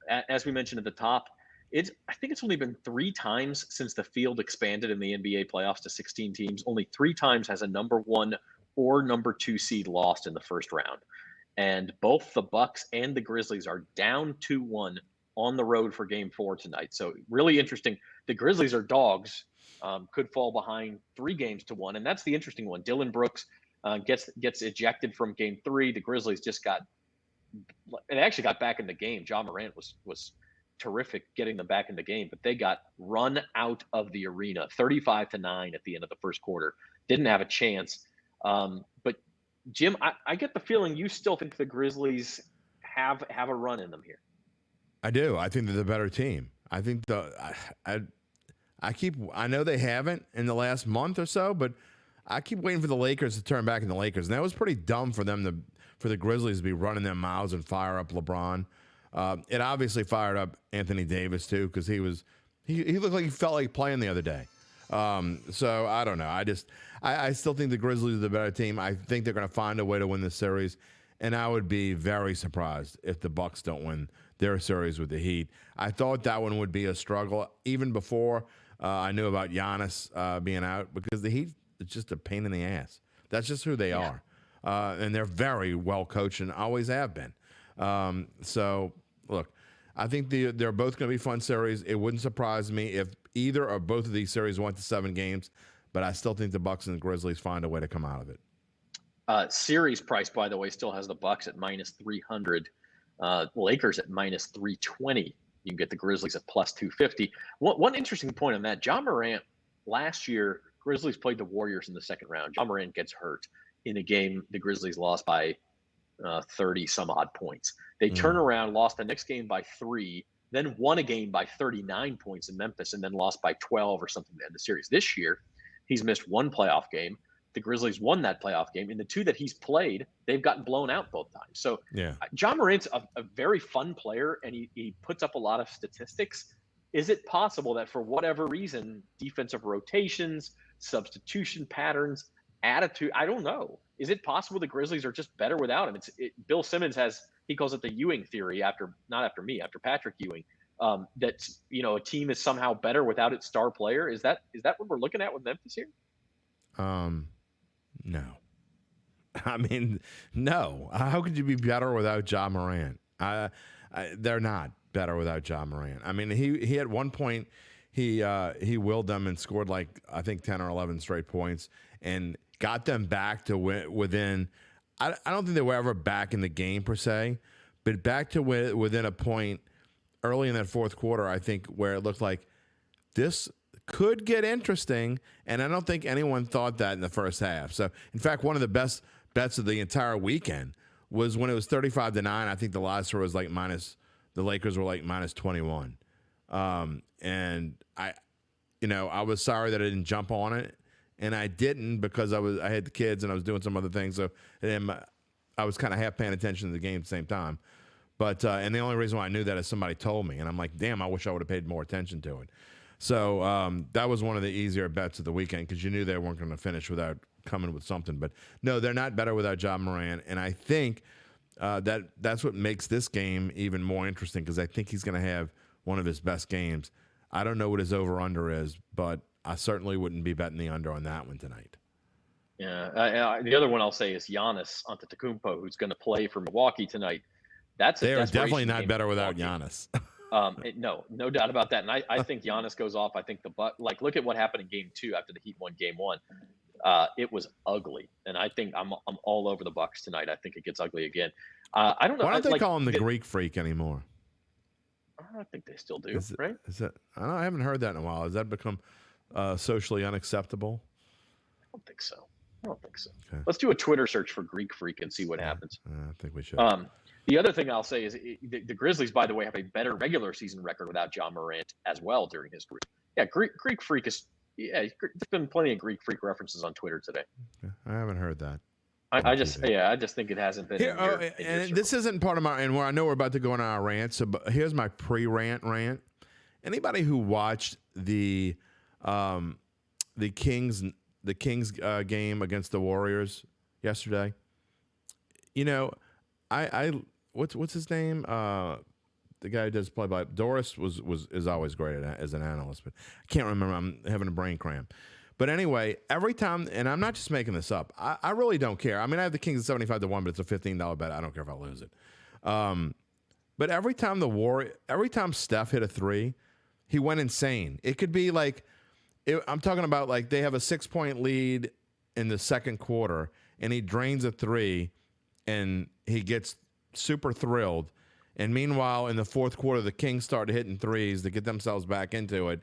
as we mentioned at the top, I think it's only been 3 times since the field expanded in the NBA playoffs to 16 teams. Only 3 times has a number 1 or number 2 seed lost in the first round. And both the Bucks and the Grizzlies are down 2-1 on the road for Game 4 tonight. So really interesting. The Grizzlies are dogs, could fall behind 3 games to 1, and that's the interesting one. Dylan Brooks gets ejected from Game 3. The Grizzlies actually got back in the game. Ja Morant was terrific getting them back in the game, but they got run out of the arena 35-9 at the end of the first quarter. Didn't have a chance. But Jim, I get the feeling you still think the Grizzlies have a run in them here. I do. I think they're the better team. I think I know they haven't in the last month or so, but I keep waiting for the Lakers to turn back into Lakers. And that was pretty dumb for the Grizzlies to be running their mouths and fire up LeBron. It obviously fired up Anthony Davis too, because he looked like he felt like playing the other day. So I don't know. I still think the Grizzlies are the better team. I think they're going to find a way to win the series, and I would be very surprised if the Bucks don't win their series with the Heat. I thought that one would be a struggle even before I knew about Giannis being out, because the Heat is just a pain in the ass. That's just who they are, and they're very well coached and always have been. So look, I think they're both going to be fun series. It wouldn't surprise me if either or both of these series went to 7 games, but I still think the Bucks and the Grizzlies find a way to come out of it. Series price, by the way, still has the Bucks at -300, Lakers at -320. You can get the Grizzlies at +250. One interesting point on that: Ja Morant last year, Grizzlies played the Warriors in the second round. Ja Morant gets hurt in a game the Grizzlies lost by 30 some odd points. They turn around, lost the next game by 3, then won a game by 39 points in Memphis, and then lost by 12 or something to end the series. This year, he's missed one playoff game. The Grizzlies won that playoff game. In the 2 that he's played, they've gotten blown out both times. So Ja Morant's a very fun player, and he puts up a lot of statistics. Is it possible that for whatever reason, defensive rotations, substitution patterns, attitude, I don't know. Is it possible the Grizzlies are just better without him? Bill Simmons he calls it the Ewing theory after Patrick Ewing, that, a team is somehow better without its star player. Is that what we're looking at with Memphis here? No. I mean, no. How could you be better without Ja Morant? They're not better without Ja Morant. I mean, he at one point he willed them and scored I think 10 or 11 straight points and got them back to within. I don't think they were ever back in the game per se, but back to within a point early in that fourth quarter, I think, where it looked like this could get interesting, and I don't think anyone thought that in the first half. So, in fact, one of the best bets of the entire weekend was when it was 35-9. I think the last score was the Lakers were -21. And I was sorry that I didn't jump on it, and I didn't because I had the kids and I was doing some other things. So I was kind of half paying attention to the game at the same time. But and the only reason why I knew that is somebody told me, and I'm like, damn, I wish I would have paid more attention to it. So that was one of the easier bets of the weekend because you knew they weren't going to finish without coming with something. But no, they're not better without Ja Morant, and I think that's what makes this game even more interesting because I think he's going to have one of his best games. I don't know what his over/under is, but I certainly wouldn't be betting the under on that one tonight. Yeah, the other one I'll say is Giannis Antetokounmpo, who's going to play for Milwaukee tonight. They are definitely not better without Giannis. No doubt about that. And I think Giannis goes off. I think look at what happened in game 2 after the Heat won game 1. It was ugly. And I think I'm all over the Bucks tonight. I think it gets ugly again. I don't know. Why don't they call him the Greek Freak anymore? I think they still do, right? I haven't heard that in a while. Has that become socially unacceptable? I don't think so. Okay. Let's do a Twitter search for Greek Freak and see what happens. I think we should. The other thing I'll say is the Grizzlies, by the way, have a better regular season record without Ja Morant as well during his career. Yeah, Greek Freak is. Yeah, there's been plenty of Greek Freak references on Twitter today. Okay. I haven't heard that. I just think it hasn't been. And this isn't part of my. And where I know we're about to go on our rant. So, but here's my rant. Anybody who watched the Kings game against the Warriors yesterday, what's his name? The guy who does play-by. Doris is always great as an analyst, but I can't remember. I'm having a brain cramp. But anyway, every time, and I'm not just making this up. I really don't care. I mean, I have the Kings at 75-1, but it's a $15 bet. I don't care if I lose it. But every time Steph hit a 3, he went insane. It could be I'm talking about they have a 6-point lead in the second quarter, and he drains a 3, and he gets super thrilled. And meanwhile, in the fourth quarter, the Kings started hitting threes to get themselves back into it.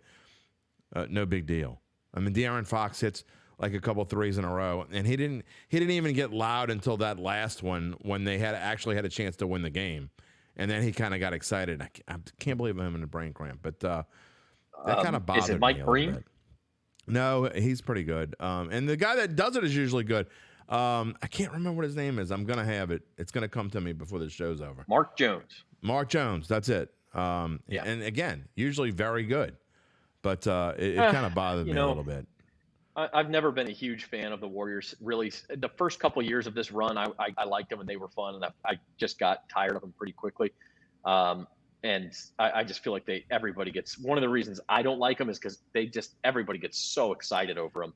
No big deal. I mean, De'Aaron Fox hits a couple threes in a row, and he didn't even get loud until that last one when they actually had a chance to win the game. And then he kind of got excited. I can't believe I'm having a brain cramp, but that kind of bothered me. Is it Mike Breen? No, he's pretty good. And the guy that does it is usually good. I can't remember what his name is. I'm going to have it. It's going to come to me before the show's over. Mark Jones. That's it. Yeah. And again, usually very good. But it kind of bothered me a little bit. I've never been a huge fan of the Warriors. Really, the first couple of years of this run, I liked them and they were fun. And I just got tired of them pretty quickly. And I just feel like everybody gets – one of the reasons I don't like them is because everybody gets so excited over them.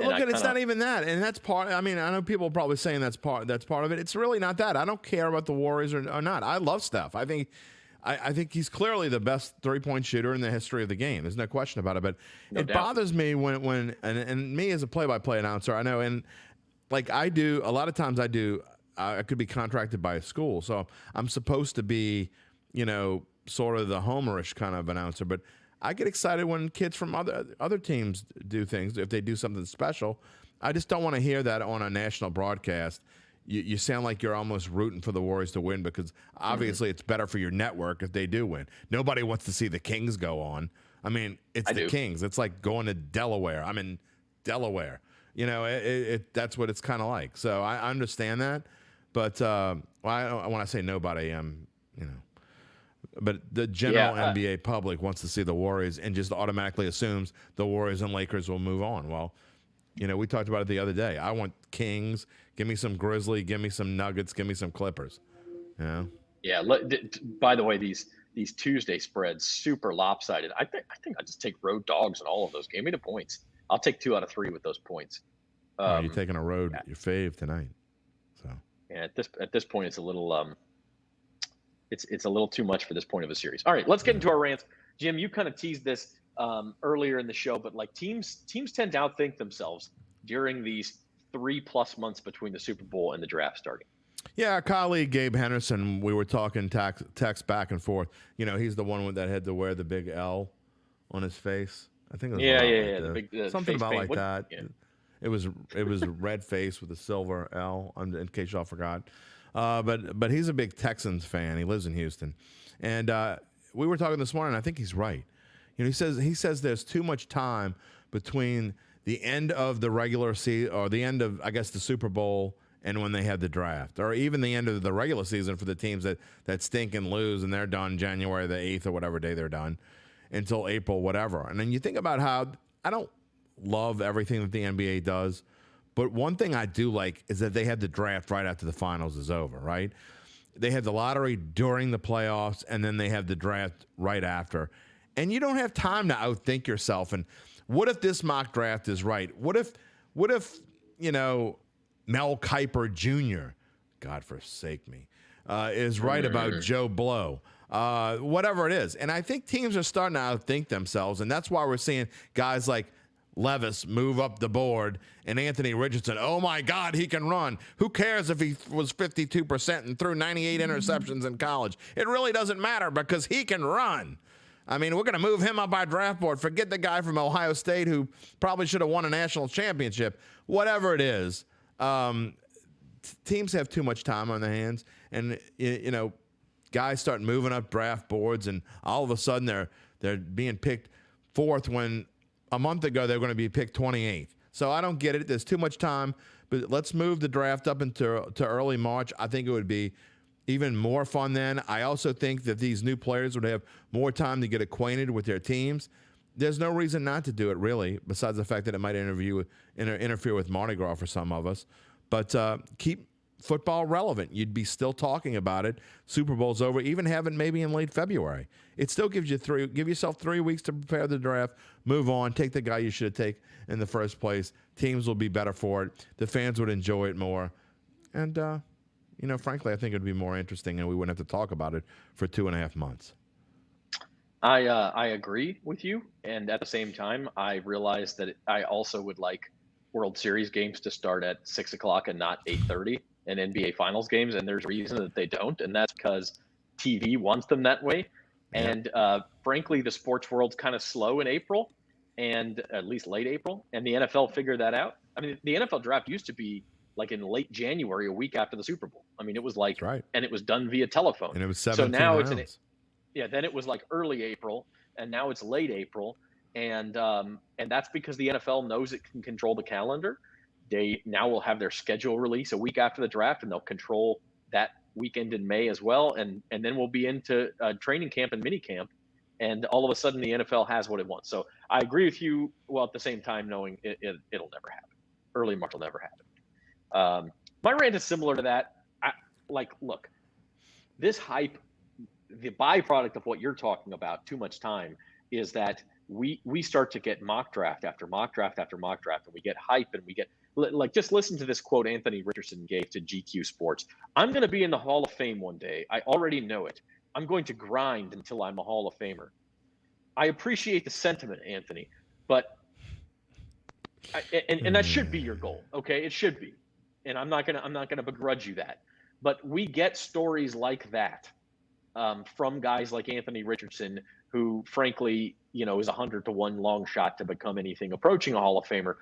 It's not even that, and that's part. I mean, I know people are probably saying that's part of it. It's really not that. I don't care about the Warriors or not. I love Steph. I think I think he's clearly the best three-point shooter in the history of the game. There's no question about it. But No it doubt. bothers me when and me as a play-by-play announcer, I know, and like I do, a lot of times I could be contracted by a school. So I'm supposed to be, sort of the homerish kind of announcer. But I get excited when kids from other teams do things, if they do something special. I just don't want to hear that on a national broadcast. You sound like you're almost rooting for the Warriors to win because obviously it's better for your network if they do win. Nobody wants to see the Kings go on. I mean, it's the Kings. It's like going to Delaware. I'm in Delaware. That's what it's kind of like. So I understand that. But when I say nobody, but the general NBA public wants to see the Warriors and just automatically assumes the Warriors and Lakers will move on. Well, we talked about it the other day. I want Kings. Give me some Grizzly. Give me some Nuggets. Give me some Clippers. Yeah. By the way, these Tuesday spreads super lopsided. I think I just take road dogs in all of those. Give me the points. I'll take 2 out of 3 with those points. You're taking a road your fave tonight. So yeah, at this point, it's a little it's a little too much for this point of a series. All right, let's get into our rants. Jim, you kind of teased this earlier in the show, but like teams tend to outthink themselves during these 3+ months between the Super Bowl and the draft starting. Yeah, our colleague Gabe Henderson, we were talking text back and forth. He's the one that had to wear the big L on his face. I think it was the big something about paint. like that. Yeah. It was a red face with a silver L. In case y'all forgot, but he's a big Texans fan. He lives in Houston, and we were talking this morning. I think he's right. He says there's too much time between the end of the regular season or the end of, I guess, the Super Bowl and when they have the draft, or even the end of the regular season for the teams that stink and lose and they're done January the 8th or whatever day they're done until April, whatever. And then you think about how I don't love everything that the NBA does, but one thing I do like is that they have the draft right after the finals is over, right? They have the lottery during the playoffs, and then they have the draft right after. And you don't have time to outthink yourself. And what if this mock draft is right? What if Mel Kiper Jr., God forsake me, is right about Joe Blow, whatever it is. And I think teams are starting to outthink themselves, and that's why we're seeing guys like Levis move up the board and Anthony Richardson. Oh, my God, he can run. Who cares if he was 52% and threw 98 interceptions in college? It really doesn't matter because he can run. I mean, we're going to move him up our draft board. Forget the guy from Ohio State who probably should have won a national championship. Whatever it is, teams have too much time on their hands. And, guys start moving up draft boards, and all of a sudden they're being picked 4th when a month ago they were going to be picked 28th. So I don't get it. There's too much time. But let's move the draft up into early March. I think it would be even more fun then. I also think that these new players would have more time to get acquainted with their teams. There's no reason not to do it, really, besides the fact that it might interfere with Mardi Gras for some of us. But keep football relevant. You'd be still talking about it. Super Bowl's over. Even have it maybe in late February. It still gives you give yourself 3 weeks to prepare the draft, move on, take the guy you should have taken in the first place. Teams will be better for it. The fans would enjoy it more. And, frankly, I think it would be more interesting and we wouldn't have to talk about it for 2.5 months. I agree with you. And at the same time, I realize that I also would like World Series games to start at 6 o'clock and not 8:30, and NBA Finals games. And there's a reason that they don't, and that's because TV wants them that way. Yeah. And frankly, the sports world's kind of slow in April, and at least late April. And the NFL figured that out. I mean, the NFL draft used to be like in late January, a week after the Super Bowl. I mean, it was like, right. And it was done via telephone. And it was 17 So now rounds. Then it was like early April, and now it's late April. And that's because the NFL knows it can control the calendar. They now will have their schedule release a week after the draft, and they'll control that weekend in May as well. And then we'll be into training camp and mini camp. And all of a sudden the NFL has what it wants. So I agree with you, while at the same time knowing it'll never happen. Early March will never happen. My rant is similar to that. Look, this hype, the byproduct of what you're talking about, too much time, is that we start to get mock draft after mock draft after mock draft, and we get hype, and we get just listen to this quote Anthony Richardson gave to GQ Sports. I'm going to be in the Hall of Fame one day. I already know it. I'm going to grind until I'm a Hall of Famer. I appreciate the sentiment, Anthony, but and that should be your goal. Okay, it should be, and I'm not gonna begrudge you that. But we get stories like that from guys like Anthony Richardson, who, frankly, is 100-to-1 long shot to become anything approaching a Hall of Famer.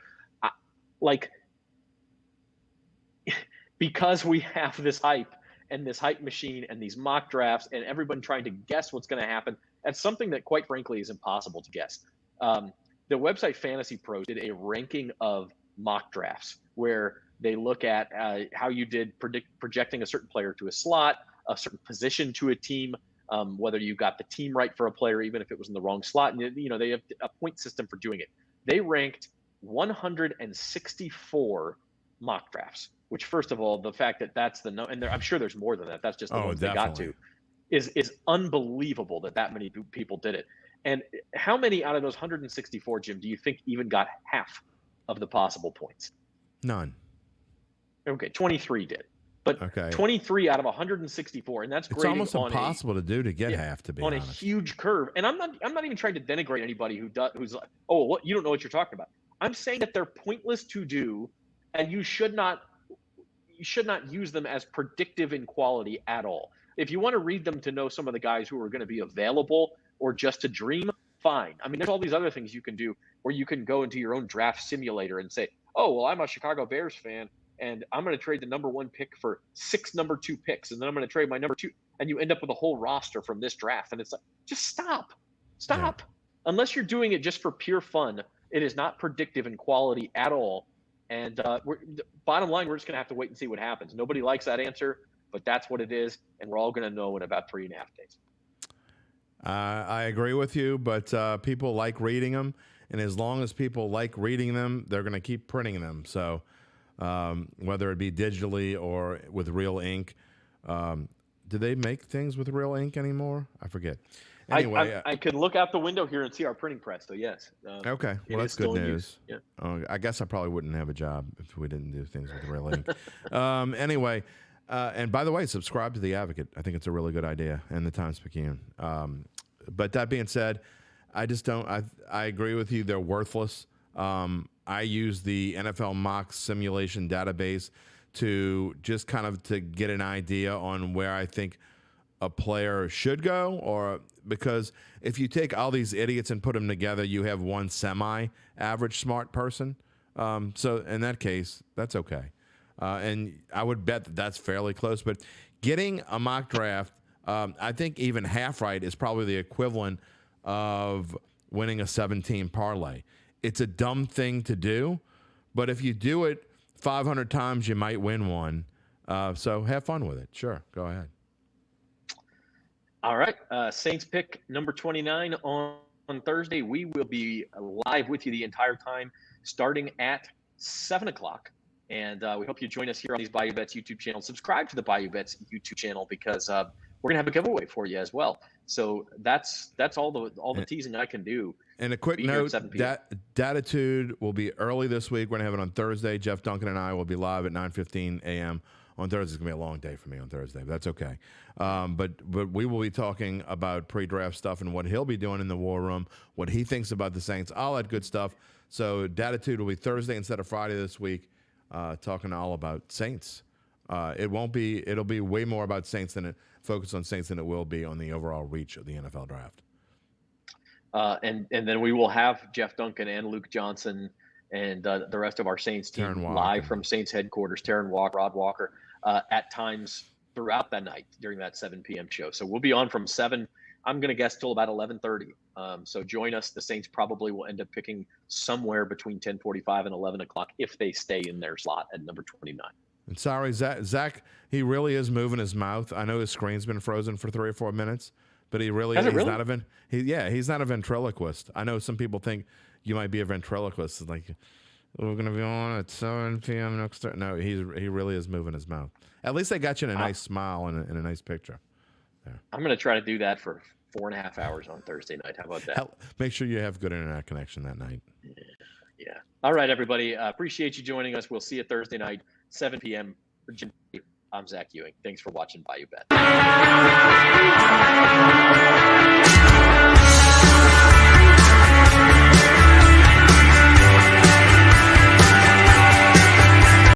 Because we have this hype and this hype machine and these mock drafts and everyone trying to guess what's going to happen, that's something that, quite frankly, is impossible to guess. The website Fantasy Pros did a ranking of mock drafts where they look at how you did projecting a certain player to a slot, a certain position to a team, whether you got the team right for a player, even if it was in the wrong slot. And, they have a point system for doing it. They ranked 164 mock drafts, which, first of all, the fact that that's the and I'm sure there's more than that. That's just the ones they got to, is unbelievable that many people did it. And how many out of those 164, Jim, do you think even got half of the possible points? None. Okay, 23 did. But 23 out of 164, and that's it's almost impossible to do to get half, to be on honest. A huge curve. And I'm not even trying to denigrate anybody who's like, oh, what, you don't know what you're talking about. I'm saying that they're pointless to do, and you should not use them as predictive in quality at all. If you want to read them to know some of the guys who are going to be available or just to dream, fine. I mean, there's all these other things you can do where you can go into your own draft simulator and say, oh, well, I'm a Chicago Bears fan, and I'm going to trade the number 1 pick for 6 number 2 picks, and then I'm going to trade my number 2, and you end up with a whole roster from this draft. And it's like, just stop. Yeah. Unless you're doing it just for pure fun, it is not predictive in quality at all. And bottom line, we're just going to have to wait and see what happens. Nobody likes that answer, but that's what it is, and we're all going to know in about 3.5 days. I agree with you, but people like reading them, and as long as people like reading them, they're going to keep printing them. So whether it be digitally or with real ink. Do they make things with real ink anymore? I forget. Anyway, I can look out the window here and see our printing press. So yes. Okay, well that's good news. Yeah. I guess I probably wouldn't have a job if we didn't do things with real ink. Anyway, and by the way, subscribe to the Advocate. I think it's a really good idea, and the Times-Picayune. But that being said, I just don't. I agree with you. They're worthless. I use the NFL mock simulation database to just kind of to get an idea on where I think a player should go, or because if you take all these idiots and put them together, you have one semi-average smart person. So in that case, that's okay. And I would bet that that's fairly close. But getting a mock draft, I think even half right is probably the equivalent of winning a 7-team parlay. It's a dumb thing to do, but if you do it 500 times, you might win one. So have fun with it. Sure, go ahead. All right, Saints pick number 29 on Thursday. We will be live with you the entire time, starting at 7 o'clock. And we hope you join us here on these Bayou Bets YouTube channel. Subscribe to the Bayou Bets YouTube channel because we're gonna have a giveaway for you as well. So that's all the teasing I can do. And a quick note: Datitude will be early this week. We're gonna have it on Thursday. Jeff Duncan and I will be live at 9:15 a.m. on Thursday. It's gonna be a long day for me on Thursday, but that's okay. But we will be talking about pre-draft stuff and what he'll be doing in the war room, what he thinks about the Saints, all that good stuff. So Datitude will be Thursday instead of Friday this week, talking all about Saints. It'll be way more about Saints focus on Saints than it will be on the overall reach of the NFL draft. And then we will have Jeff Duncan and Luke Johnson and the rest of our Saints team live from Saints headquarters, Taryn Walker, Rod Walker, at times throughout that night during that 7 p.m. show. So we'll be on from 7, I'm going to guess, till about 11:30. So join us. The Saints probably will end up picking somewhere between 10:45 and 11 o'clock if they stay in their slot at number 29. And sorry, Zach, he really is moving his mouth. I know his screen's been frozen for 3 or 4 minutes, but he's not a ventriloquist. I know some people think you might be a ventriloquist. It's like, we're going to be on at 7 p.m. next time. No, he really is moving his mouth. At least they got you in a nice smile and a nice picture. There. I'm going to try to do that for 4.5 hours on Thursday night. How about that? Make sure you have good internet connection that night. Yeah. All right, everybody. Appreciate you joining us. We'll see you Thursday night, 7 p.m. I'm Zach Ewing. Thanks for watching Bayou Bet.